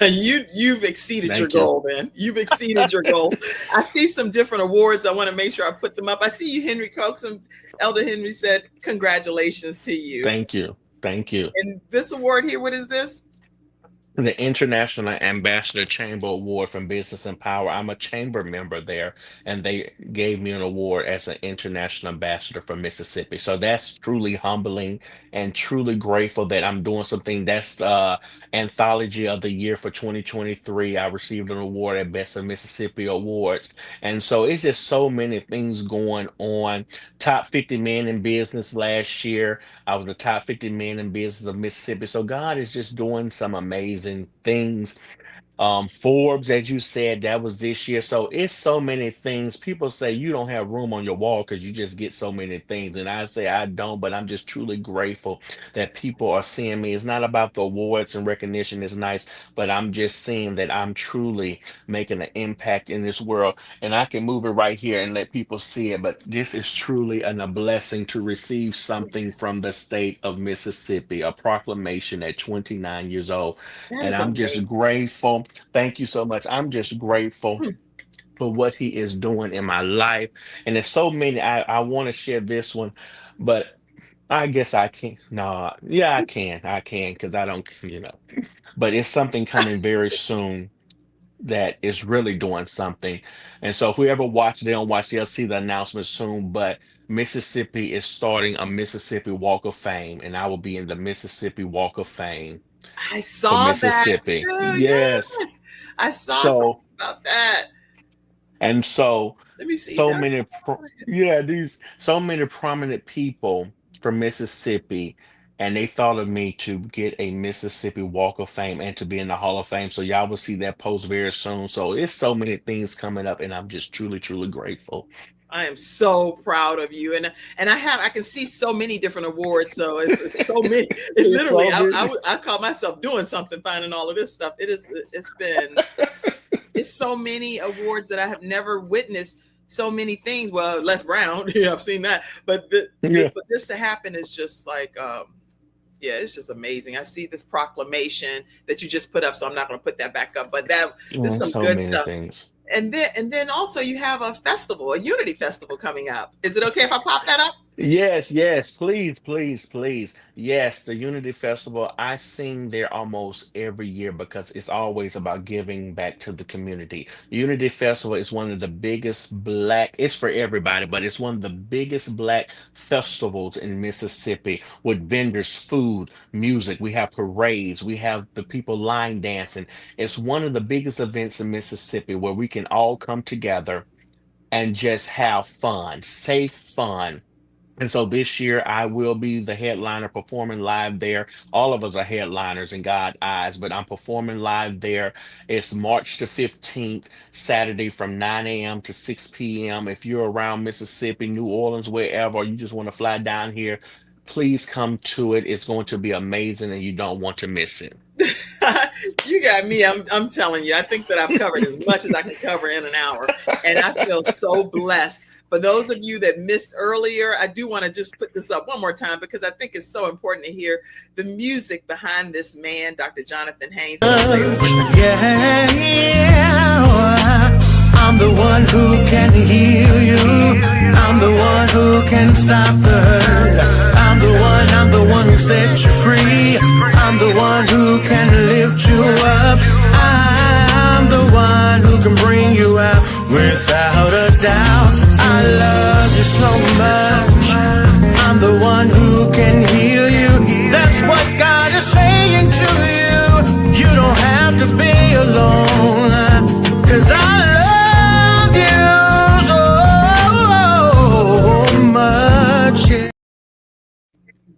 You've exceeded your Thank you. goal, man. You've exceeded your goal. I see some different awards. I want to make sure I put them up. I see you, Henry Coxum. Elder Henry said, congratulations to you. Thank you. Thank you. And this award here, what is this? The International Ambassador Chamber Award from Business and Power. I'm a chamber member there, and they gave me an award as an international ambassador for Mississippi. So that's truly humbling and truly grateful that I'm doing something. That's Anthology of the Year for 2023. I received an award at Best of Mississippi Awards. And so it's just so many things going on. Top 50 men in business last year. I was the top 50 men in business of Mississippi. So God is just doing some amazing things. Forbes, as you said, that was this year. So it's so many things. People say you don't have room on your wall because you just get so many things. And I say I don't, but I'm just truly grateful that people are seeing me. It's not about the awards and recognition is nice, but I'm just seeing that I'm truly making an impact in this world. And I can move it right here and let people see it. But this is truly a blessing to receive something from the state of Mississippi, a proclamation at 29 years old. That And is I'm just amazing. grateful. Thank you so much. I'm just grateful Hmm. for what he is doing in my life. And there's so many. I want to share this one, but I guess I can't. No, yeah, I can. I can because I don't, but it's something coming very soon that is really doing something. And so whoever watch, they don't watch, they'll see the announcement soon. But Mississippi is starting a Mississippi Walk of Fame, and I will be in the Mississippi Walk of Fame I for saw that Mississippi. too. Yes. Yes. I saw something So about that. And so, Let me see. so many, yeah, these so many prominent people from Mississippi, and they thought of me to get a Mississippi Walk of Fame and to be in the Hall of Fame. So y'all will see that post very soon. So it's so many things coming up, and I'm just truly, truly grateful. I am so proud of you, and I can see so many different awards. So it's so many. It It's literally, so many. I call myself doing something, finding all of this stuff. It's been it's so many awards that I have never witnessed. So many things. Well, Les Brown, I've seen that, but Yeah. for this to happen is just like, yeah, it's just amazing. I see this proclamation that you just put up, so I'm not going to put that back up. But this is some So good many stuff. things. And then also you have a festival, a Unity Festival coming up. Is it okay if I pop that up? Yes, yes, please, please, please. Yes, the Unity Festival, I sing there almost every year because it's always about giving back to the community. Unity Festival is one of the biggest black, it's for everybody, but it's one of the biggest black festivals in Mississippi with vendors, food, music. We have parades, we have the people line dancing. It's one of the biggest events in Mississippi where we can all come together and just have fun, safe fun. And so this year I will be the headliner performing live there. All of us are headliners in God eyes, but I'm performing live there. It's March the 15th, Saturday from 9 a.m. to 6 p.m. If you're around Mississippi, New Orleans, wherever, or you just want to fly down here, please come to it. It's going to be amazing and you don't want to miss it. You got me. I'm telling you. I think that I've covered as much as I can cover in an hour, and I feel so blessed. For those of you that missed earlier, I do want to just put this up one more time because I think it's so important to hear the music behind this man, Dr. Jonathan Haynes. Yeah, yeah. I'm the one who can heal you. I'm the one who can stop the hurt. I'm the one who set you free. I'm the one who can lift you up. I'm the one who can bring you out without a doubt. I love you so much. I'm the one who can heal you. That's what God is saying to you. You don't have to be alone. 'Cause I love you so much. Yeah.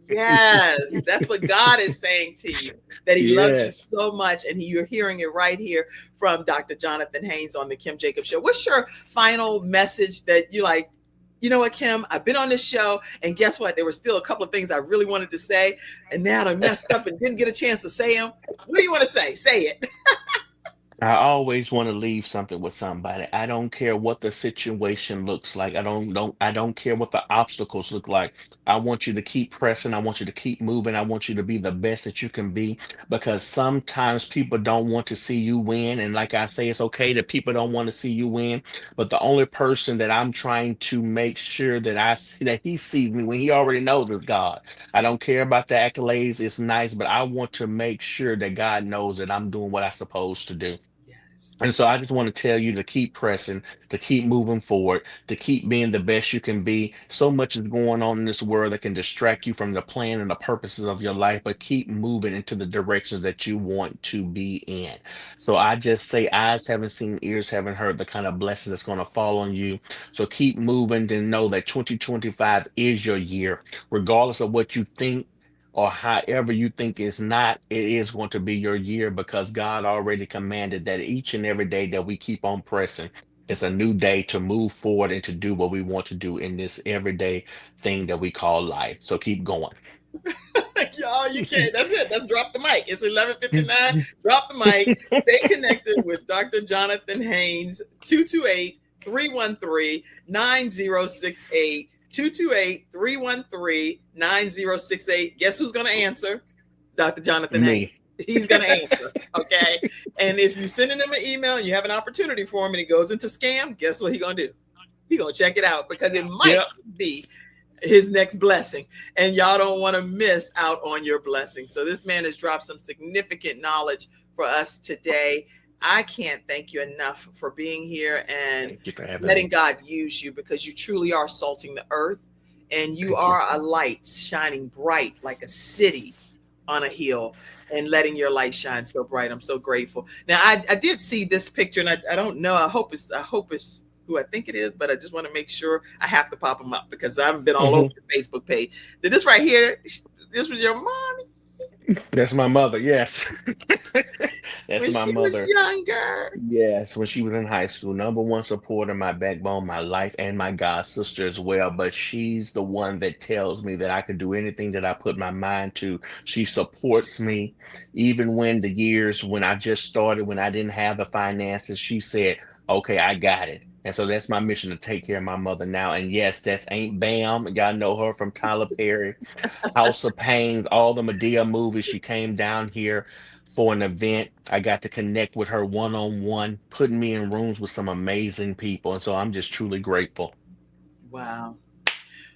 Yes, that's what God is saying to you, that He loves you Yes. so much. And you're hearing it right here from Dr. Jonathan Haynes on the Kim Jacobs Show. What's your final message that you like? You know what, Kim? I've been on this show, and guess what? There were still a couple of things I really wanted to say, and now I messed up and didn't get a chance to say them. What do you want to say? Say it. I always want to leave something with somebody. I don't care what the situation looks like. I don't care what the obstacles look like. I want you to keep pressing. I want you to keep moving. I want you to be the best that you can be because sometimes people don't want to see you win. And like I say, it's okay that people don't want to see you win. But the only person that I'm trying to make sure that I see that he sees me when he already knows is God. I don't care about the accolades. It's nice, but I want to make sure that God knows that I'm doing what I'm supposed to do. Yes. And so I just want to tell you to keep pressing, to keep moving forward, to keep being the best you can be. So much is going on in this world that can distract you from the plan and the purposes of your life, but keep moving into the directions that you want to be in. So I just say, eyes haven't seen, ears haven't heard the kind of blessing that's going to fall on you. So keep moving and know that 2025 is your year, regardless of what you think. or however you think it's not, it is going to be your year, because God already commanded that each and every day that we keep on pressing, it's a new day to move forward and to do what we want to do in this everyday thing that we call life. So keep going. Y'all, you can't. That's it. That's drop the mic. It's 11:59. Drop the mic. Stay connected with Dr. Jonathan Haynes. 228-313-9068. 228-313-9068. Guess who's going to answer? Dr. Jonathan Haynes. He's going to answer. Okay. And if you're sending him an email and you have an opportunity for him and he goes into scam, guess what he's going to do? He's going to check it out, because it might be his next blessing, and y'all don't want to miss out on your blessing. So this man has dropped some significant knowledge for us today. I can't thank you enough for being here and letting God use you, because you truly are salting the earth, and you are a light shining bright like a city on a hill, and letting your light shine so bright. I'm so grateful. Now I did see this picture, and I don't know. I hope it's who I think it is, but I just want to make sure. I have to pop them up because I haven't been all over the Facebook page. Did this right here? This was your mommy? That's my mother. Yes. That's when my she mother. Was younger. Yes, when she was in high school. Number one supporter, my backbone, my life, and my God sister as well. But she's the one that tells me that I can do anything that I put my mind to. She supports me. Even when the years when I just started, when I didn't have the finances, she said, okay, I got it. And so that's my mission, to take care of my mother now. And yes, that's Aunt Bam. Y'all know her from Tyler Perry, House of Pain, all the Medea movies. She came down here for an event. I got to connect with her one-on-one, putting me in rooms with some amazing people. And so I'm just truly grateful. Wow.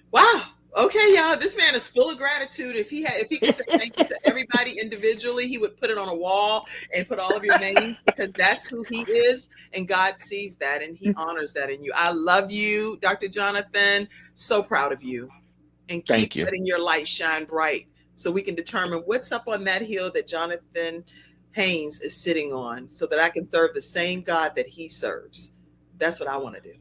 Wow. Okay, y'all. This man is full of gratitude. If he could say thank you to everybody individually, he would put it on a wall and put all of your names, because that's who he is, and God sees that and he honors that in you. I love you, Dr. Jonathan. So proud of you, and keep letting your light shine bright, so we can determine what's up on that hill that Jonathan Haynes is sitting on, so that I can serve the same God that he serves. That's what I want to do.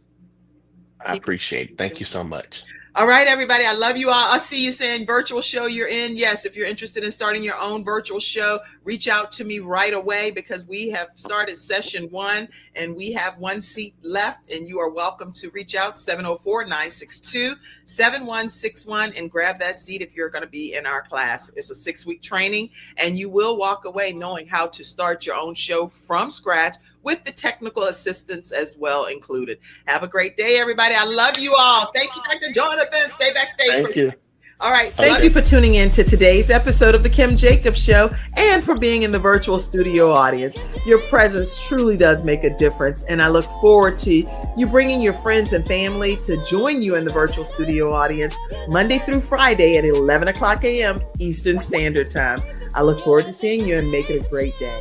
I appreciate it. Thank you so much. All right, everybody. I love you all. I'll see you saying virtual show you're in. Yes, if you're interested in starting your own virtual show, reach out to me right away, because we have started session 1 and we have 1 seat left, and you are welcome to reach out 704-962-7161 and grab that seat if you're going to be in our class. It's a 6-week training, and you will walk away knowing how to start your own show from scratch, with the technical assistance as well included. Have a great day, everybody. I love you all. Thank you, Dr. Jonathan. Stay backstage. Thank you. All right. Thank you for tuning in to today's episode of The Kim Jacobs Show, and for being in the virtual studio audience. Your presence truly does make a difference, and I look forward to you bringing your friends and family to join you in the virtual studio audience Monday through Friday at 11 o'clock a.m. Eastern Standard Time. I look forward to seeing you, and make it a great day.